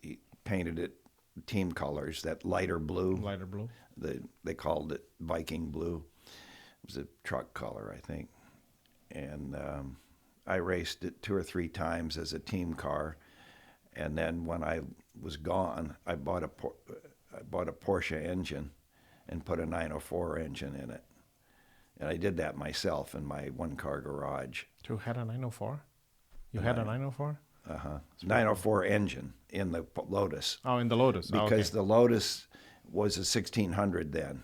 He painted it team colors, that lighter blue.
Lighter blue.
They called it Viking blue. It was a truck color, I think. And I raced it 2 or 3 times as a team car. And then when I was gone, I bought a Porsche engine and put a 904 engine in it. And I did that myself in my one-car garage.
You had a 904? You had a 904?
Uh-huh. 904 engine in the Lotus.
Oh, in the Lotus.
Because the Lotus was a 1600 then.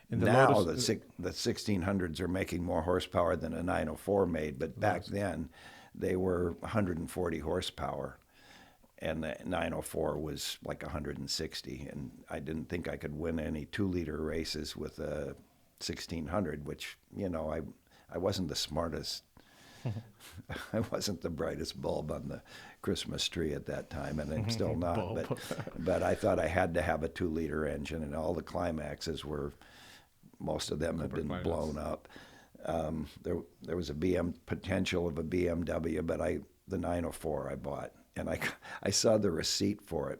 Now the 1600s are making more horsepower than a 904 made, but back then they were 140 horsepower. And the 904 was like 160, and I didn't think I could win any 2-liter races with a 1600, which, you know, I wasn't the smartest. I wasn't the brightest bulb on the Christmas tree at that time, and I'm still not. But I thought I had to have a 2-liter engine, and all the climaxes were, most of them have been blown up. There was a potential of a BMW, but the 904 I bought. And I saw the receipt for it.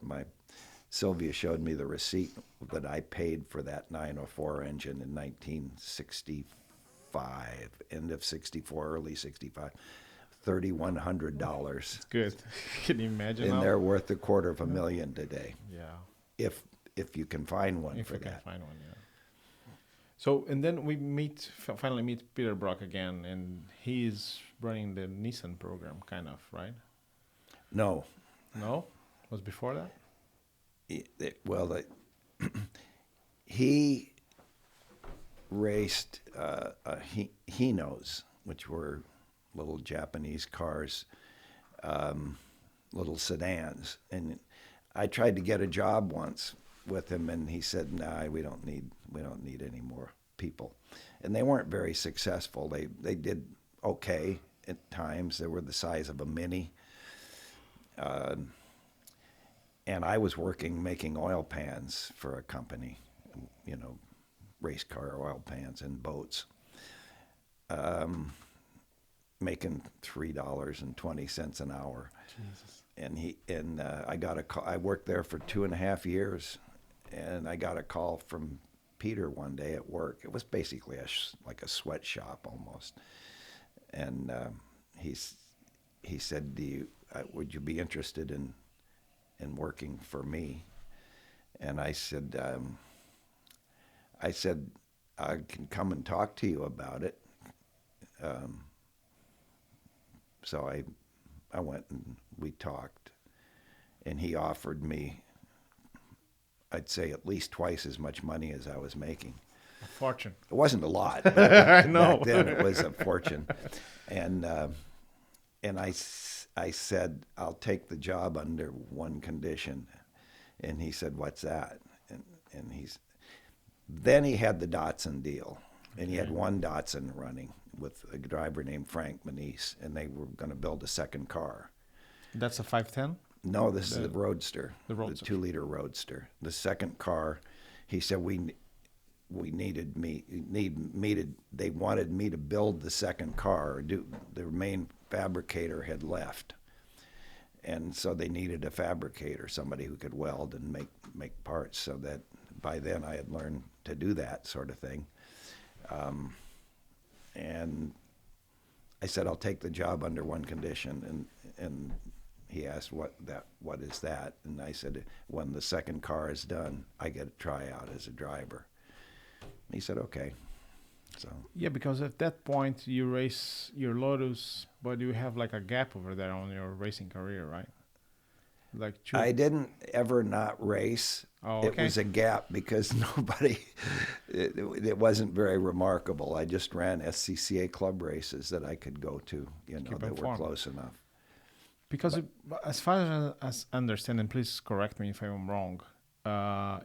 Sylvia showed me the receipt that I paid for that 904 engine in 1965, end of 64, early 65. $3,100.
Good. Can you imagine?
And
now?
they're worth $250,000 today.
Yeah.
If you can find one
If
for
we can
that.
find one, yeah. So, and then we finally meet Peter Brock again, and he's running the Nissan program, kind of, right?
No.
No? Was before that?
He raced Hinos, which were little Japanese cars, little sedans. And I tried to get a job once with him, and he said, "Nah, we don't need any more people." And they weren't very successful. They did okay at times. They were the size of a Mini. And I was making oil pans for a company, race car oil pans and boats, making $3.20 an hour.
Jesus.
And I got a call. I worked there for 2.5 years, and I got a call from Peter one day at work. It was basically like a sweatshop almost, and he said, "Would you be interested in working for me?" And I said, "I can come and talk to you about it." So I went and we talked, and he offered me, I'd say, at least twice as much money as I was making.
A fortune.
It wasn't a lot, but
I know.
back then it was a fortune. And I said, "I'll take the job under one condition." And he said, "What's that?" And then he had the Datsun deal. And he had one Datsun running with a driver named Frank Manise, and they were going to build a second car.
That's a 510?
No, this is the Roadster.
The Roadster.
The 2-liter Roadster. The second car, he said they wanted me to build the second car. The main fabricator had left. And so they needed a fabricator, somebody who could weld and make parts, so that by then I had learned to do that sort of thing. And I said, "I'll take the job under one condition." And he asked, what is that? And I said, "When the second car is done, I get a tryout as a driver." And he said, "Okay." So
Yeah, because at that point you race your Lotus, but you have like a gap over there on your racing career, right? Like
I didn't ever not race.
Oh,
It
okay.
was a gap because it wasn't very remarkable. I just ran SCCA club races that I could go to, that were
informed.
close enough.
Because as far as I understand, and please correct me if I'm wrong,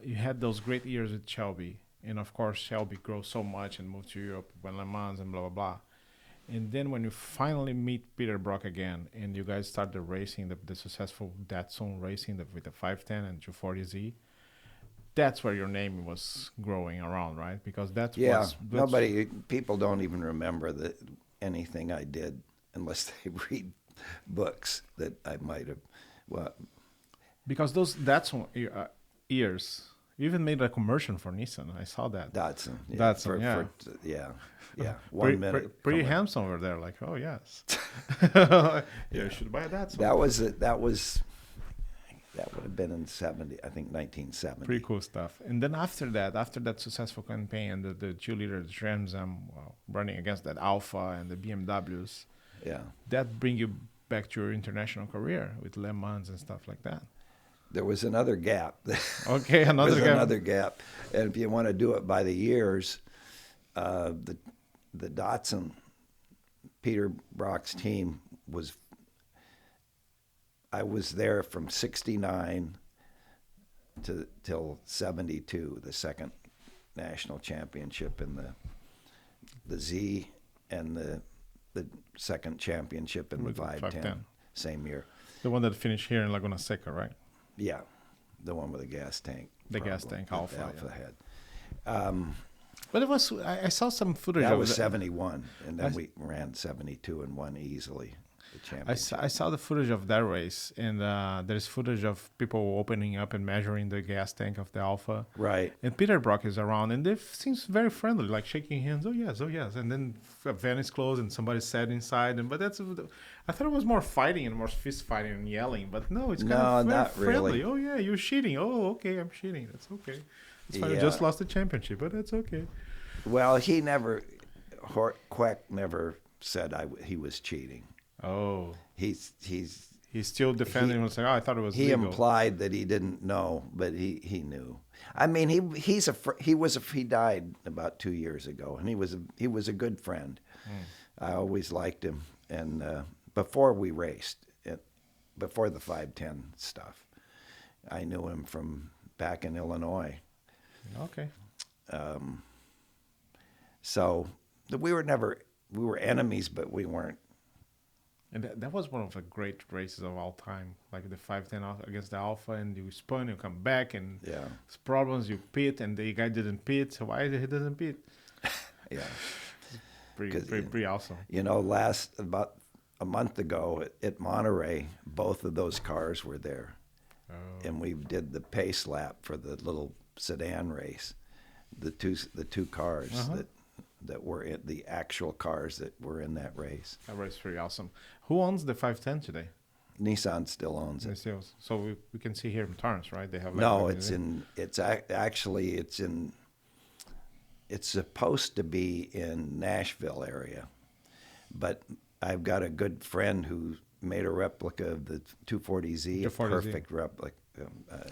you had those great years with Shelby. And of course, Shelby grew so much and moved to Europe, went Le Mans and blah, blah, blah. And then when you finally meet Peter Brock again and you guys start the racing, the successful Datsun racing with the 510 and 240Z, that's where your name was growing around, right? Because
people don't even remember anything I did unless they read books that I might have.
Because those Datsun years, you even made a commercial for Nissan. I saw that.
Datsun.
Datsun,
yeah. 1 minute.
Pretty handsome over there. Like, oh yes. Yeah, you should buy a Datsun.
That would have been in 1970.
Pretty cool stuff. And then after that successful campaign, the 2-liter Trans Am running against that Alpha and the BMWs, that bring you back to your international career with Le Mans and stuff like that.
There was another gap.
Okay, another
gap. And if you want to do it by the years, the Datsun, Peter Brock's team I was there from 69 till 72, the second national championship in the Z, and the second championship in the 510, same year.
The one that finished here in Laguna Seca, right?
Yeah, the one with the gas tank.
The gas tank Alpha.
Alpha had.
But it was, I saw some footage
That
of
was
it.
71, and then we ran 72 and won easily. the championship.
I saw the footage of that race, and there's footage of people opening up and measuring the gas tank of the Alpha.
Right.
And Peter Brock is around, and they seems very friendly, like shaking hands. Oh yes, oh yes. And then a van is closed, and somebody sat inside. And but that's, I thought it was more fighting and more fist fighting and yelling. But no, it's kind of very
not
friendly.
really.
Oh yeah, you're cheating. Oh okay, I'm cheating. That's okay. It's fine. I just lost the championship, but that's okay.
Well, he never, Queck never said he was cheating.
Oh,
He's
still defending. Was like, oh, I thought it was.
He
legal.
implied that he didn't know, but he knew. I mean, he died about 2 years ago, and he was a good friend. I always liked him, and before we raced, before the 510 stuff, I knew him from back in Illinois.
Okay.
So we were enemies, but we weren't.
And that was one of the great races of all time. Like the 510 against the Alpha, and you spun, you come back, and there's problems, you pit, and the guy didn't pit. So why he doesn't pit?
Yeah.
Pretty awesome.
You know, about a month ago at Monterey, both of those cars were there.
Oh.
And we did the pace lap for the little sedan race. The two cars that were in the actual cars that were in that race.
That race is pretty awesome. Who owns the 510 today?
Nissan still owns it.
So we can see here in Torrance, right? They have
it's supposed to be in Nashville area, but I've got a good friend who made a replica of the 240Z, a perfect replica.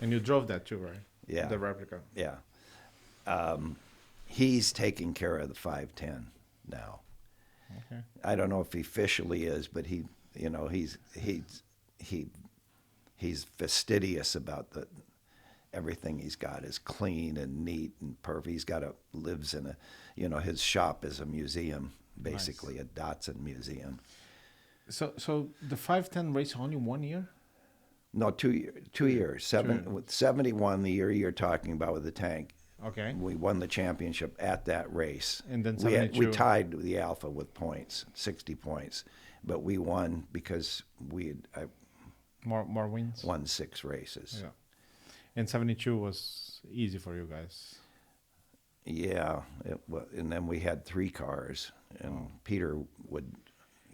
And you drove that too, right?
Yeah.
The replica.
Yeah. He's taking care of the 510 now.
Okay.
I don't know if he officially is, but he's fastidious about everything he's got is clean and neat and perfect. Lives in his shop is a museum, basically. Nice. A Datsun museum.
So the 510 race only 1 year?
No, 2 years. 2 years. 71, the year you're talking about with the tank.
Okay.
We won the championship at that race.
And then 72.
We tied the Alpha with points, 60 points, but we won because I
more wins.
won 6 races.
Yeah. And 72 was easy for you guys.
Yeah, and then we had 3 cars, and Peter would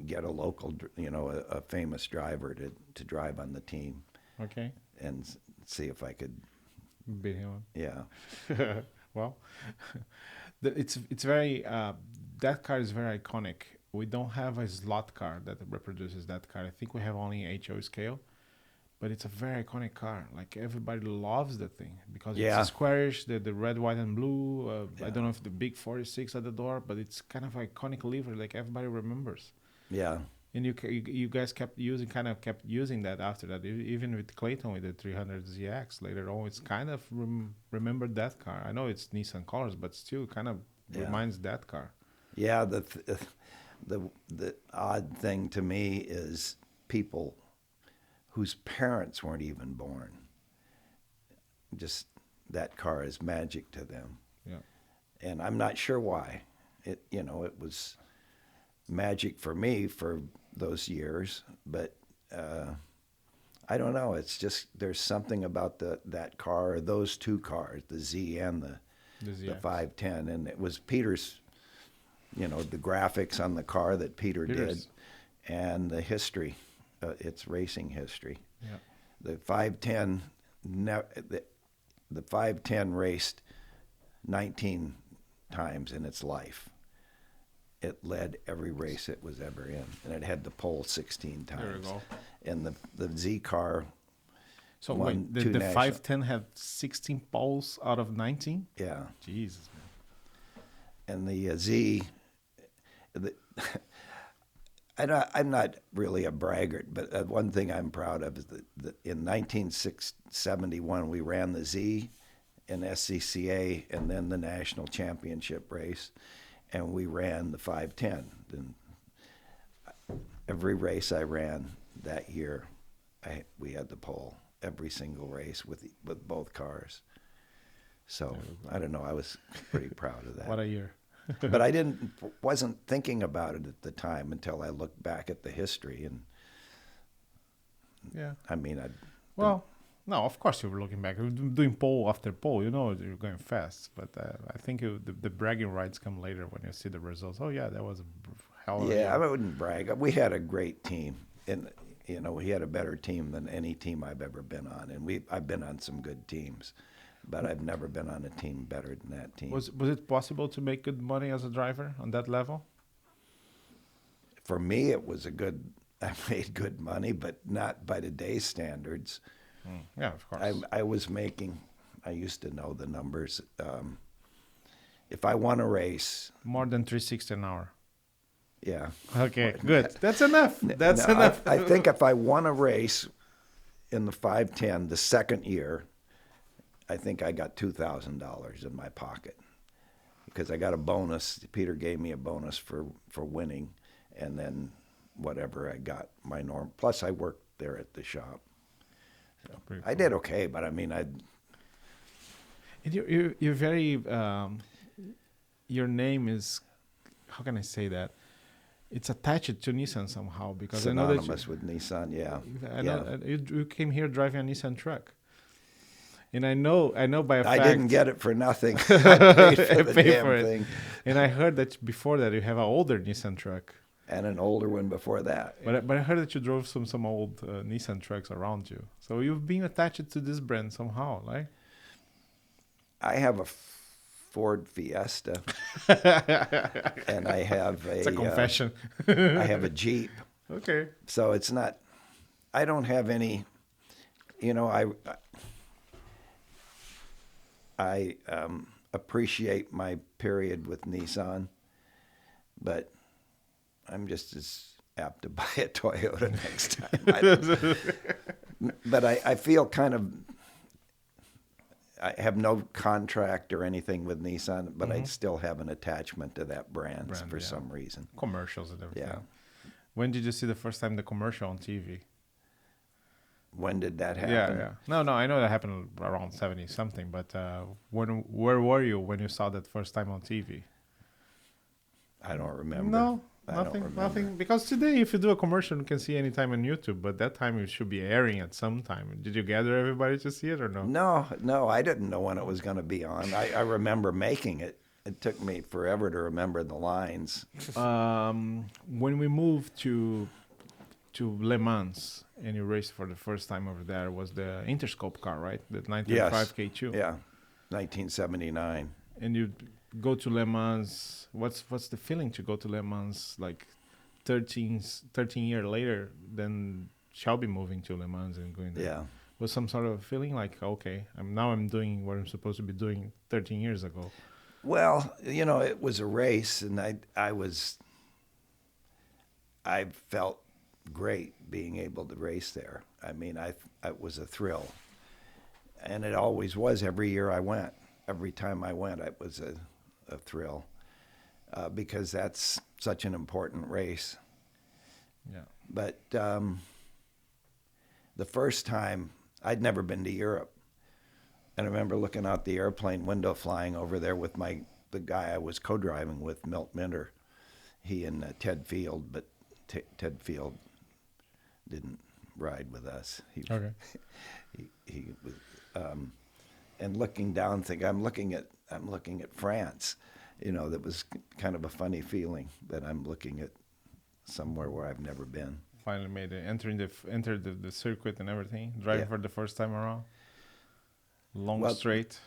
get a local, a famous driver to drive on the team.
Okay.
And see if I could
beat him.
Yeah.
Well, it's very that car is very iconic. We don't have a slot car that reproduces that car. I think we have only HO scale, but it's a very iconic car. Like everybody loves the thing because it's squarish, the red, white, and blue. I don't know if the big 46 at the door, but it's kind of iconic livery. Like everybody remembers.
Yeah.
And you guys kept using that after that. Even with Clayton with the 300ZX later on, it's kind of remembered that car. I know it's Nissan colors, but still kind of reminds that car.
Yeah, the odd thing to me is people whose parents weren't even born. Just that car is magic to them.
Yeah.
And I'm not sure why. It was magic for me for those years, but I don't know. It's just there's something about that car, or those 2 cars, the Z and the 510, and it was Peter's. The graphics on the car that Peter did, and the history, its racing history.
Yeah.
The 510, the 510 raced 19 times in its life. It led every race it was ever in, and it had the pole 16 times.
There you go.
And the Z car.
So wait, the 510 had 16 poles out of 19?
Yeah.
Jesus, man.
And the Z. I'm not really a braggart, but one thing I'm proud of is that in 1971 we ran the Z in SCCA and then the national championship race, and we ran the 510. And every race I ran that year, we had the pole. Every single race with both cars. So I don't know. I was pretty proud of that.
What a year.
But I wasn't thinking about it at the time until I looked back at the history, and
Yeah.
I mean,
Well, no, of course you were looking back. You're doing pole after pole. You know you're going fast. But I think the bragging rights come later when you see the results. Oh, yeah, that was a hell of a
yeah, I
year.
wouldn't brag. We had a great team, and we had a better team than any team I've ever been on. And I've been on some good teams, but I've never been on a team better than that team.
Was it possible to make good money as a driver on that level?
For me, it was I made good money, but not by today's standards.
Yeah, of course.
I used to know the numbers. If I won a race,
More than 360 an hour.
yeah.
Okay, good. That's enough. That's
No,
enough.
I think if I won a race in the 510 the second year, I think I got $2,000 in my pocket because I got a bonus. Peter gave me a bonus for winning, and then whatever I got, my norm. Plus, I worked there at the shop. So
Pretty
I
cool.
did okay, but I mean,
And you're very. Your name is. How can I say that? It's attached to Nissan somehow because I know that
synonymous with Nissan, yeah.
I know you came here driving a Nissan truck, and I know by a
I
fact.
didn't get it for nothing. I paid for the
Paid
damn
for it.
thing.
And I heard that before that you have an older Nissan truck.
And an older one before that.
But I heard that you drove some old Nissan trucks around you. So you've been attached to this brand somehow, right?
I have a Ford Fiesta, and I have
It's a confession.
I have a Jeep.
Okay.
So it's not. I don't have any. I appreciate my period with Nissan, but I'm just as apt to buy a Toyota next time. But I feel kind of. I have no contract or anything with Nissan, but I still have an attachment to that brand for some reason.
Commercials and everything.
Yeah.
When did you see the first time the commercial on TV?
When did that happen?
Yeah. No, I know that happened around 70 something, but where were you when you saw that first time on TV?
I don't remember.
No,
I don't remember.
nothing. Because today, if you do a commercial, you can see anytime on YouTube. But that time, it should be airing at some time. Did you gather everybody to see it or no?
No, I didn't know when it was going to be on. I remember making it. It took me forever to remember the lines.
When we moved to Le Mans and you raced for the first time over there, was the Interscope car, right? The 935 K2.
Yeah, 1979.
And you go to Le Mans. What's the feeling to go to Le Mans like 13 years later than Shelby moving to Le Mans and going there?
Yeah.
Was some sort of feeling like, okay, I'm doing what I'm supposed to be doing 13 years ago?
Well, it was a race, and I felt great being able to race there. I mean, it was a thrill, and it always was. Every year I went, every time I went, it was a thrill because that's such an important race.
Yeah.
But the first time, I'd never been to Europe. And I remember looking out the airplane window flying over there with the guy I was co-driving with, Milt Minter. He and Ted Field, but Ted Field didn't ride with us.
Okay.
He was, and looking down, I'm looking at France. That was kind of a funny feeling that I'm looking at somewhere where I've never been.
Finally made it, entered the circuit and everything, driving for the first time around. Long straight.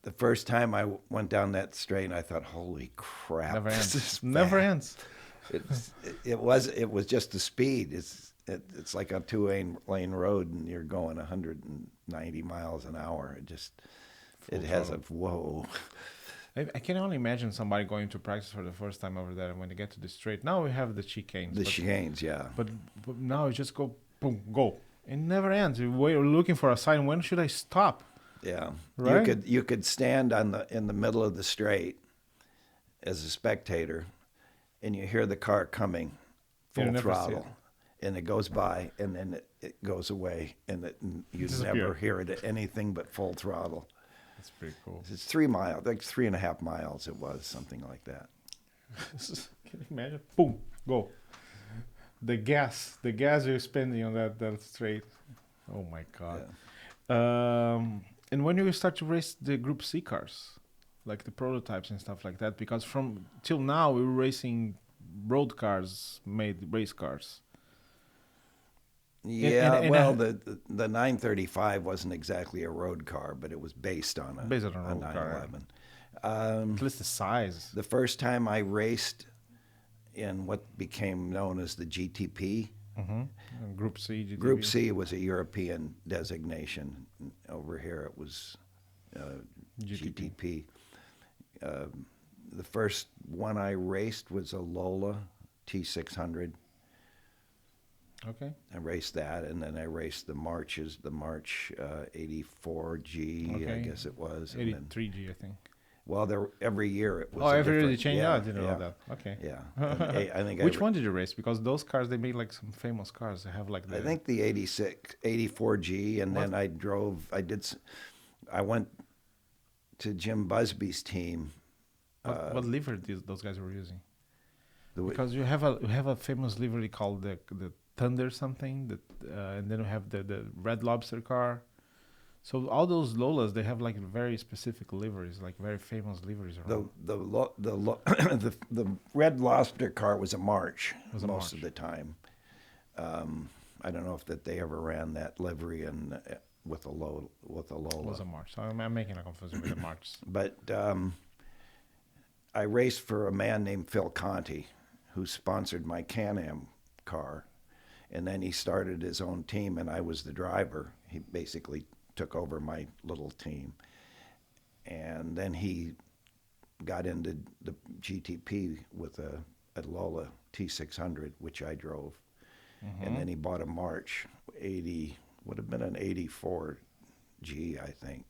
The first time I went down that straight, I thought, "Holy crap!
Never
this
ends.
is
Never
fast."
ends.
It was just the speed. It's like a 2-lane road, and you're going 190 miles an hour. It has a whoa.
I can only imagine somebody going to practice for the first time over there, and when they get to the straight. Now we have the chicanes.
The chicanes, yeah.
But now you just go, boom, go. It never ends. We're looking for a sign. When should I stop?
Yeah,
Right?
You could stand in the middle of the straight as a spectator, and you hear the car coming full throttle, and it goes by, and then it goes away, and you never hear it at anything but full throttle.
That's pretty cool.
It's 3 miles, like 3.5 miles. It was something like that.
Can you imagine? Boom, go. the gas you're spending on that straight. Oh my God. And when you start to race the Group C cars, like the prototypes and stuff like that, because from till now we were racing road cars, made race cars.
Yeah,
and
well, the 935 wasn't exactly a road car, but it was based on a
Based on a road car.
911.
At least the size.
The first time I raced in what became known as the GTP,
Group C, GTP.
Group C was a European designation. Over here it was GTP. The first one I raced was a Lola T600.
Okay.
I raced that, and then I raced the March 84G, I guess it was.
83G, I think.
Well, every year it was.
Oh, every year they
different-
change
yeah,
out. I didn't know
yeah,
that. Okay.
Yeah, and I think
Which one did you race? Because those cars, they made like some famous cars. They have like the.
I think the 84G, and then I went to Jim Busby's team.
What livery those guys were using?
The-
Because you have a famous livery called the Thunder something and then we have the Red Lobster car. So all those Lolas, they have like very specific liveries, like very famous liveries around.
The Red Lobster car was a March
Was a
most
March.
of the time. I don't know if they ever ran that livery with a Lola.
Was a March. So I'm making a confusion with the March.
But I raced for a man named Phil Conti, who sponsored my Can-Am car. And then he started his own team, and I was the driver. He basically took over my little team. And then he got into the GTP with a Lola T600, which I drove. And then he bought a March 80, would have been an 84G, I think.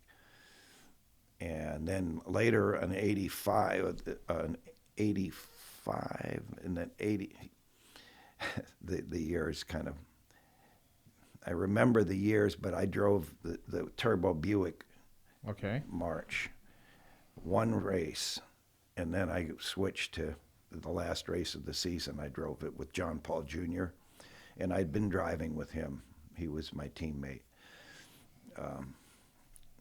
And then later an 85, and then 80. The years kind of, I remember the years, but I drove the Turbo Buick March, one race, and then I switched to the last race of the season. I drove it with John Paul Jr., and I'd been driving with him. He was my teammate.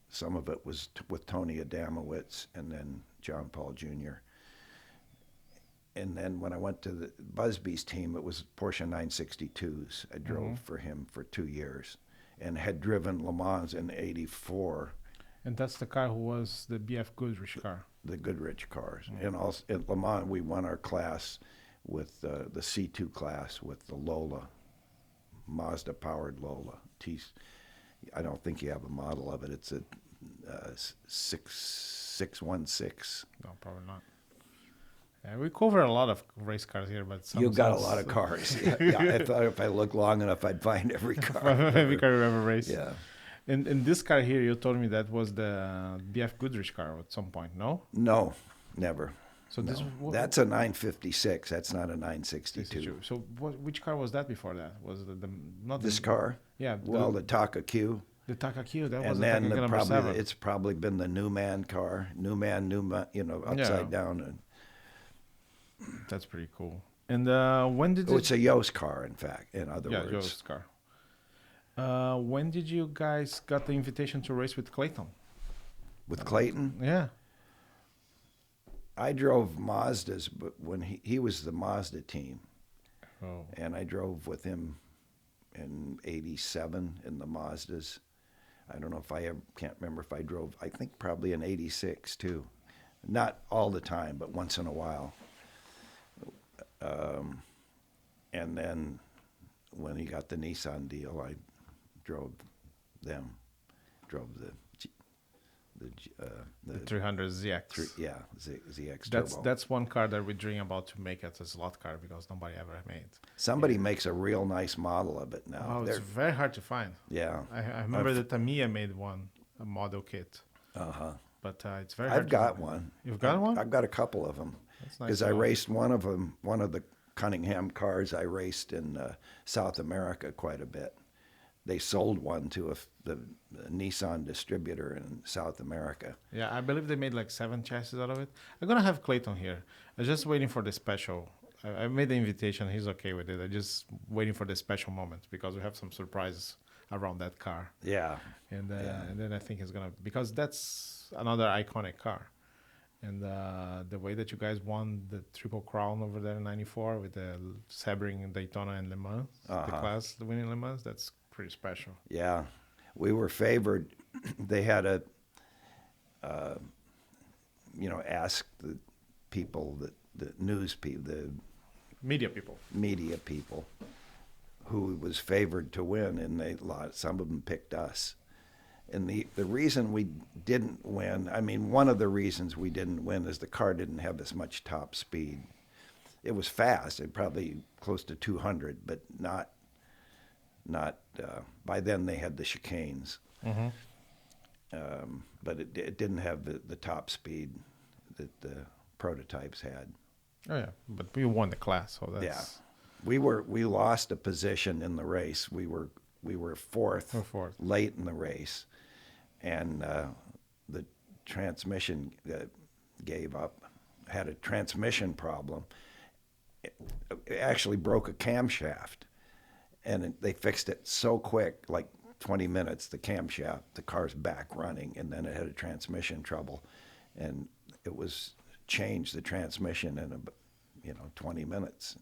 Some of it was with Tony Adamowicz and then John Paul Jr. And then when I went to the Busby's team, it was Porsche 962s. I drove for him for 2 years and had driven Le Mans in '84.
And that's the car who was the BF Goodrich car.
The Goodrich cars. And also at Le Mans, we won our class with the C2 class with the Lola, Mazda-powered Lola. I don't think you have a model of it. It's a 616.
No, probably not. Yeah, we cover a lot of race cars here, but
You've got a lot of cars. Yeah, I thought if I looked long enough, I'd find every car.
every car you ever raced.
Yeah.
And this car here, you told me that was the BF Goodrich car at some point, no?
No, never.
So
No.
this
That's a 956. That's not a 962.
So which car was that before that? Was the not
This
the,
car?
Yeah.
Well, the Taka Q.
the Taka Q. That was
And
the
then
Taka Q number 7.
it's probably been the Newman car. Newman, upside down.
That's pretty cool. And when did
It's a Joest car, in fact, in other words.
Joest's car. When did you guys got the invitation to race with Clayton?
With Clayton?
Yeah.
I drove Mazdas, but when he was the Mazda team.
Oh.
And I drove with him in '87 in the Mazdas. I don't know if can't remember if I drove, I think probably in '86 too. Not all the time, but once in a while. And then when he got the Nissan deal, I drove the
300 ZX.
ZX Turbo.
That's one car that we dream about to make as a slot car because nobody ever made.
Somebody makes a real nice model of it now.
Oh, it's very hard to find.
Yeah.
I remember that Tamiya made one, a model kit.
Uh-huh.
But it's very hard
I've
to
got
find.
one.
You've got one?
I've got a couple of them.
That's nice.
Because I raced one of them, one of the Cunningham cars I raced in South America quite a bit. They sold one to the Nissan distributor in South America.
Yeah, I believe they made like 7 chassis out of it. I'm going to have Clayton here. I'm just waiting for the special I made the invitation. He's okay with it. I'm just waiting for the special moment because we have some surprises around that car.
Yeah.
And then I think he's gonna, because that's another iconic car. And the way that you guys won the Triple Crown over there in '94 with the Sebring, Daytona, and Le Mans, the class winning Le Mans, that's pretty special.
Yeah. We were favored. They had ask the people, the news people, the
Media people.
media people, who was favored to win, and some of them picked us. And the reason we didn't win, I mean, one of the reasons we didn't win is the car didn't have as much top speed. It was fast, it probably close to 200, but not. By then they had the chicanes, but it didn't have the top speed that the prototypes had.
Oh yeah, but we won the class, so that's
We lost a position in the race. We were fourth, late in the race, and the transmission gave up. Had a transmission problem. It actually broke a camshaft, and they fixed it so quick, like 20 minutes. The camshaft, the car's back running, and then it had a transmission trouble, and it was changed the transmission in 20 minutes.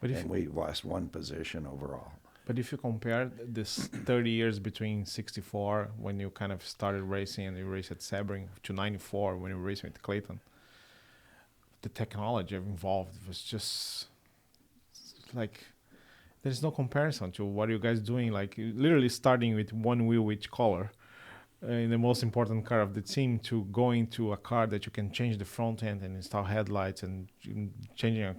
And we lost one position overall.
But if you compare this 30 years between '64, when you kind of started racing and you raced at Sebring, to '94 when you were racing with Clayton, the technology involved was just like, there's no comparison to what you guys doing. Like literally starting with one wheel each color in the most important car of the team, to going to a car that you can change the front end and install headlights and changing a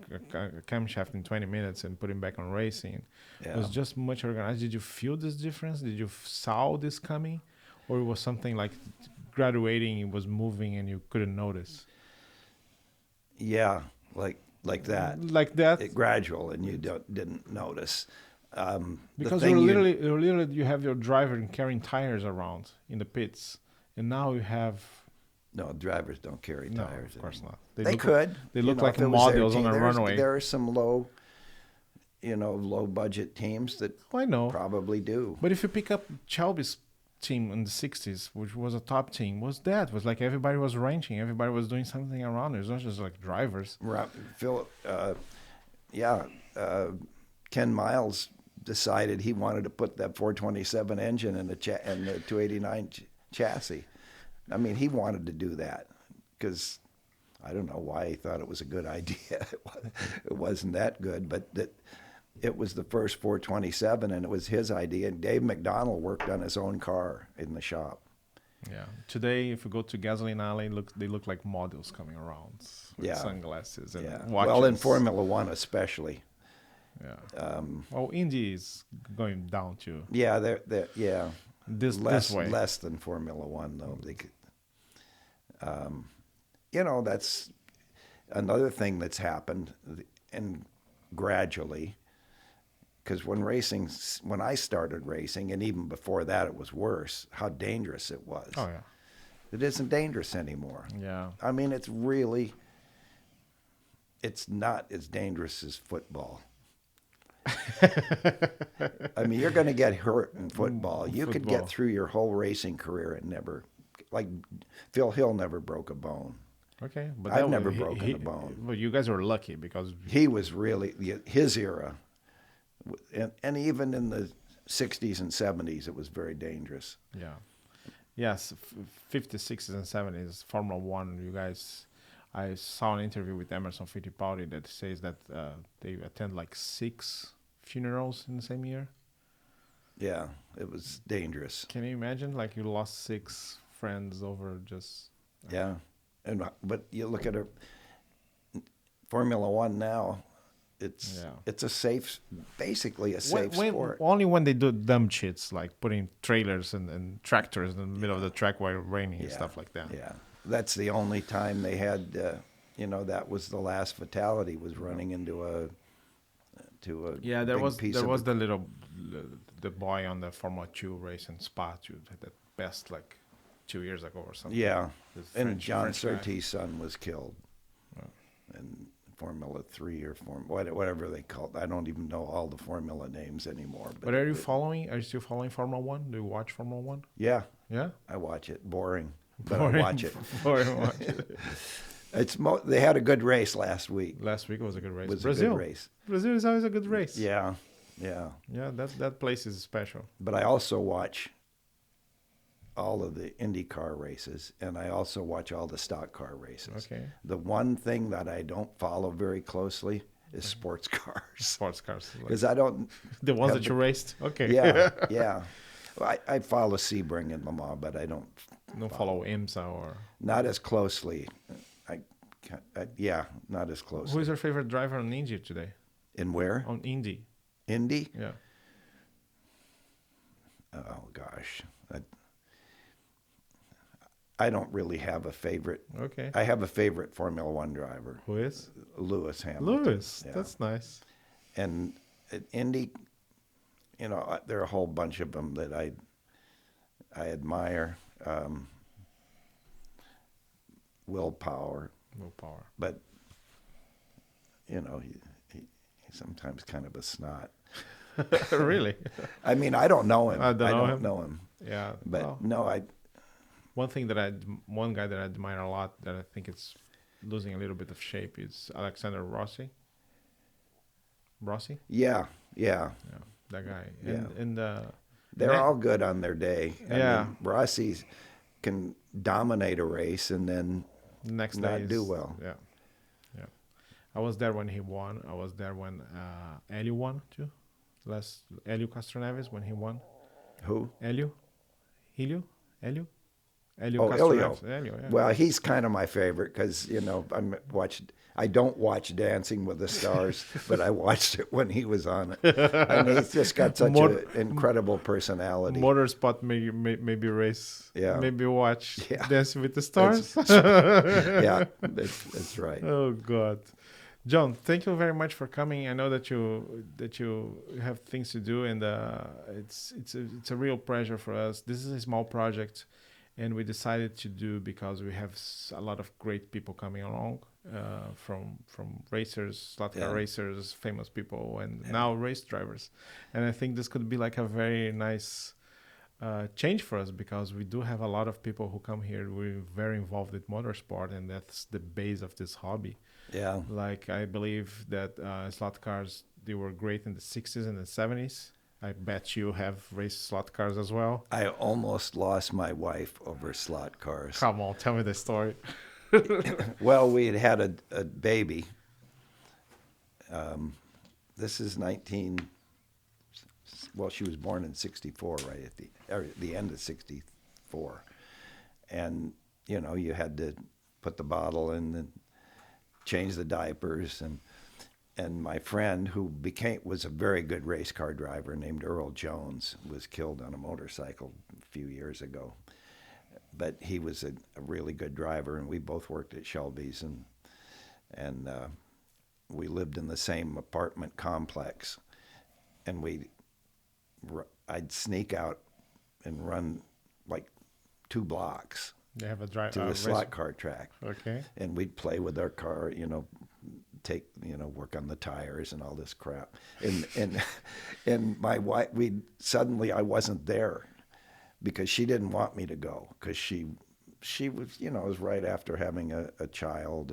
camshaft in 20 minutes and putting back on racing. Yeah. It was just much organized. Did you feel this difference? Did you saw this coming? Or it was something like graduating, it was moving and you couldn't notice?
Yeah, like that.
Like that?
Gradual, and you didn't notice.
Because literally you have your driver carrying tires around in the pits, and now you have...
No, drivers don't carry tires.
Of course not.
They could.
They look like models on a runway.
There are some low budget teams that probably do.
But if you pick up Shelby's team in the 60s, which was a top team, was like everybody was ranching, everybody was doing something around. It was not just like drivers.
Ken Miles decided he wanted to put that 427 engine in the 289 chassis. I mean, he wanted to do that because I don't know why he thought it was a good idea. It wasn't that good, but it was the first 427, and it was his idea. And Dave McDonald worked on his own car in the shop.
Yeah. Today, if you go to Gasoline Alley, they look like models coming around with sunglasses and watches.
Well, in Formula One especially.
Yeah. Indy is going down too.
Yeah, they're
this way.
Less than Formula One though. They could, that's another thing that's happened, and gradually, because when I started racing, and even before that, it was worse. How dangerous it was.
Oh yeah.
It isn't dangerous anymore.
Yeah.
I mean, it's not as dangerous as football. I mean, you're going to get hurt in football. You could get through your whole racing career and never, like Phil Hill never broke a bone.
Okay, but
I've never broken a bone.
But you guys were lucky because
he was really his era, and even in the 60s and 70s, it was very dangerous.
Yeah, yes, 50s, 60s, and 70s, Formula One. You guys. I saw an interview with Emerson Fittipaldi that says that they attend like 6 funerals in the same year.
Yeah, it was dangerous.
Can you imagine? Like you lost 6 friends over just...
Yeah, but you look at Formula One now, it's basically a safe sport.
Only when they do dumb shits, like putting trailers and tractors in the middle of the track while raining and stuff like that.
Yeah. That's the only time they had, that was the last fatality, was running into a
there was the boy on the Formula 2 race in Spa too, that best like 2 years ago or something.
Yeah, and John Surtees' son was killed, and Formula 3 or whatever they call it. I don't even know all the Formula names anymore.
But are you following? Are you still following Formula One? Do you watch Formula One?
Yeah.
Yeah.
I watch it. Boring, but
Boring.
I watch it.
Boring watch it.
They had a good race last week.
Last week was a good race.
It was
Brazil.
a good race.
Brazil is always a good race.
Yeah, yeah.
Yeah, that place is special.
But I also watch all of the IndyCar races, and I also watch all the stock car races.
Okay.
The one thing that I don't follow very closely is sports cars.
Sports cars.
Because I don't...
The ones that you raced? Okay.
Yeah, yeah. Well, I follow Sebring and Le Mans, but I don't...
Don't follow IMSA or...
Not as closely. Yeah, not as closely.
Who is your favorite driver on Indy today?
In where?
On Indy.
Indy?
Yeah.
Oh, gosh. I don't really have a favorite.
Okay.
I have a favorite Formula One driver.
Who is?
Lewis Hamilton.
Lewis.
Yeah.
That's nice.
And at Indy, you know, there are a whole bunch of them that I admire. Willpower.
Willpower.
But, you know, he's sometimes kind of a snot.
Really?
I mean, I don't know him.
I don't
know him.
Yeah.
But
well,
no,
one guy that I admire a lot that I think it's losing a little bit of shape is Alexander Rossi. Rossi?
Yeah.
Yeah, that guy.
Yeah.
And
they're all good on their day. I
Yeah.
mean, Rossi can dominate a race and then
next
not
day
do well.
Yeah. Yeah. I was there when he won. I was there when Elio won too. Elio Castroneves when he won.
Who?
Elio
Oh,
Castroneves.
Elio.
Elio, yeah.
Well, he's kind of my favorite because, you know, I don't watch Dancing with the Stars, but I watched it when he was on it. And he's just got such an incredible personality.
Motorsport, maybe race.
Yeah.
Maybe watch
Yeah.
Dancing with the Stars.
Yeah, that's right.
Oh God, John, thank you very much for coming. I know that you have things to do, and it's a real pleasure for us. This is a small project, and we decided to do because we have a lot of great people coming along, from racers, slot car racers, famous people, and now race drivers. And I think this could be like a very nice change for us because we do have a lot of people who come here. We're very involved with motorsport, and that's the base of this hobby.
Yeah.
Like I believe that slot cars, they were great in the 60s and the 70s. I bet you have raced slot cars as well.
I almost lost my wife over slot cars.
Come on, tell me the story.
Well, we had a baby. This is she was born in 64, right at the end of 64. And, you know, you had to put the bottle in and change the diapers. And my friend, who was a very good race car driver named Earl Jones, was killed on a motorcycle a few years ago. But he was a really good driver, and we both worked at Shelby's, and we lived in the same apartment complex. And I'd sneak out and run like 2 blocks
They have a drive
to the slot car track.
Okay.
And we'd play with our car, you know, work on the tires and all this crap. And my wife, I wasn't there because she didn't want me to go because she was, you know, it was right after having a child,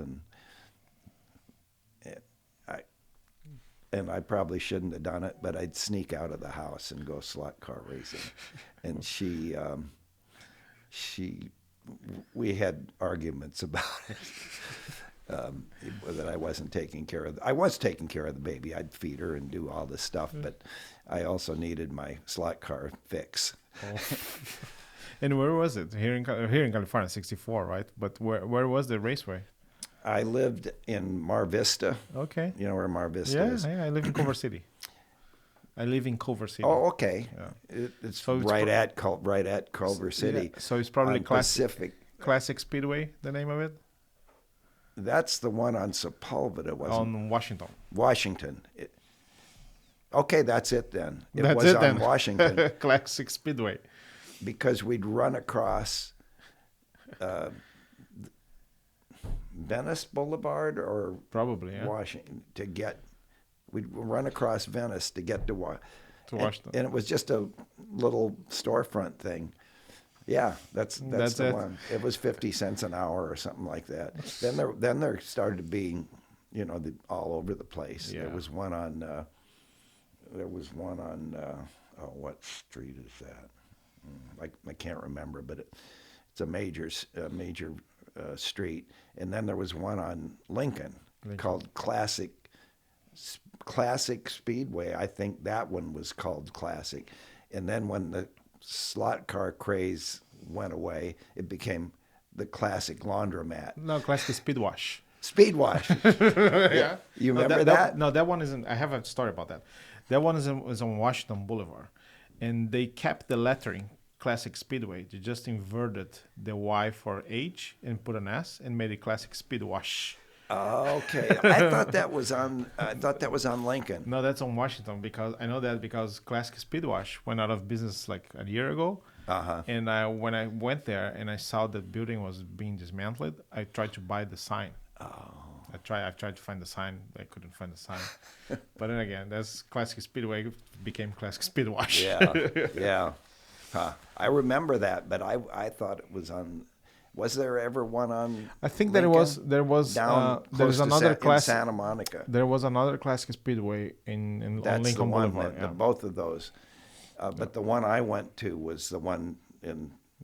and I probably shouldn't have done it, but I'd sneak out of the house and go slot car racing. And we had arguments about it. That I wasn't taking care of. I was taking care of the baby. I'd feed her and do all this stuff, but I also needed my slot car fix.
Oh. And where was it? Here in California, 64, right? But where was the raceway?
I lived in Mar Vista.
Okay.
You know where Mar Vista is?
Yeah, I live in Culver City.
Oh, okay.
Yeah.
It's
so
right at Culver City.
Yeah. So it's probably
Classic
Speedway, the name of it?
That's the one on Sepulveda, wasn't it?
On Washington.
Washington. Okay, that's it then.
That's
was
it
on
then.
Washington.
Classic Speedway.
Because we'd run across Venice Boulevard or
Probably, yeah.
Washington to get. We'd run across Venice to get to
Washington.
and it was just a little storefront thing. Yeah, that's the
it.
one. It was 50 cents an hour or something like that. Then there started being, all over the place.
Yeah.
There was one on. What street is that? I can't remember, but it's a major street. And then there was one on Lincoln. Called Classic Speedway. I think that one was called Classic. And then when the slot car craze went away, it became the Classic Laundromat.
No, Classic Speed Wash.
Speed Wash.
Yeah.
You remember that?
No, that one isn't. I have a story about that. That one is on Washington Boulevard. And they kept the lettering Classic Speedway. They just inverted the Y for H and put an S and made it Classic Speed Wash.
Okay. I thought that was on Lincoln.
No, that's on Washington because I know that because Classic Speed Wash went out of business like a year ago.
Uh-huh.
And when I went there and I saw the building was being dismantled, I tried to buy the sign.
Oh.
I tried to find the sign. I couldn't find the sign. But then again, that's Classic Speedway became Classic Speed Wash.
Yeah. Yeah. Huh. I remember that, but I thought it was on. Was there ever one on?
I think
Lincoln?
there was
down
there's another
in Santa Monica.
There was another Classic Speedway on
That's
Lincoln
the one.
Boulevard. Yeah.
Both of those, but the one I went to was the one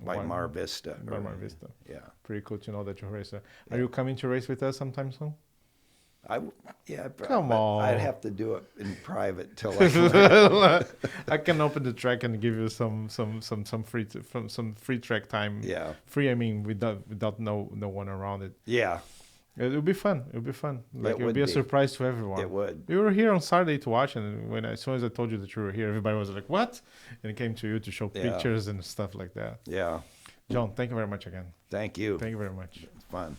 by Mar Vista.
Mar Vista.
Yeah.
Pretty cool to know that you race there. Are you coming to race with us sometime soon? Come on.
I'd have to do it in private till I.
I can open the track and give you some free track time.
Yeah.
Free, I mean, without no one around it.
Yeah.
It would be fun. Like it would be a surprise to everyone.
It would.
We were here on Saturday to watch, and as soon as I told you that you were here, everybody was like, "What?" And it came to you to show pictures and stuff like that.
Yeah.
John, thank you very much again.
Thank you.
Thank you very much.
It's fun.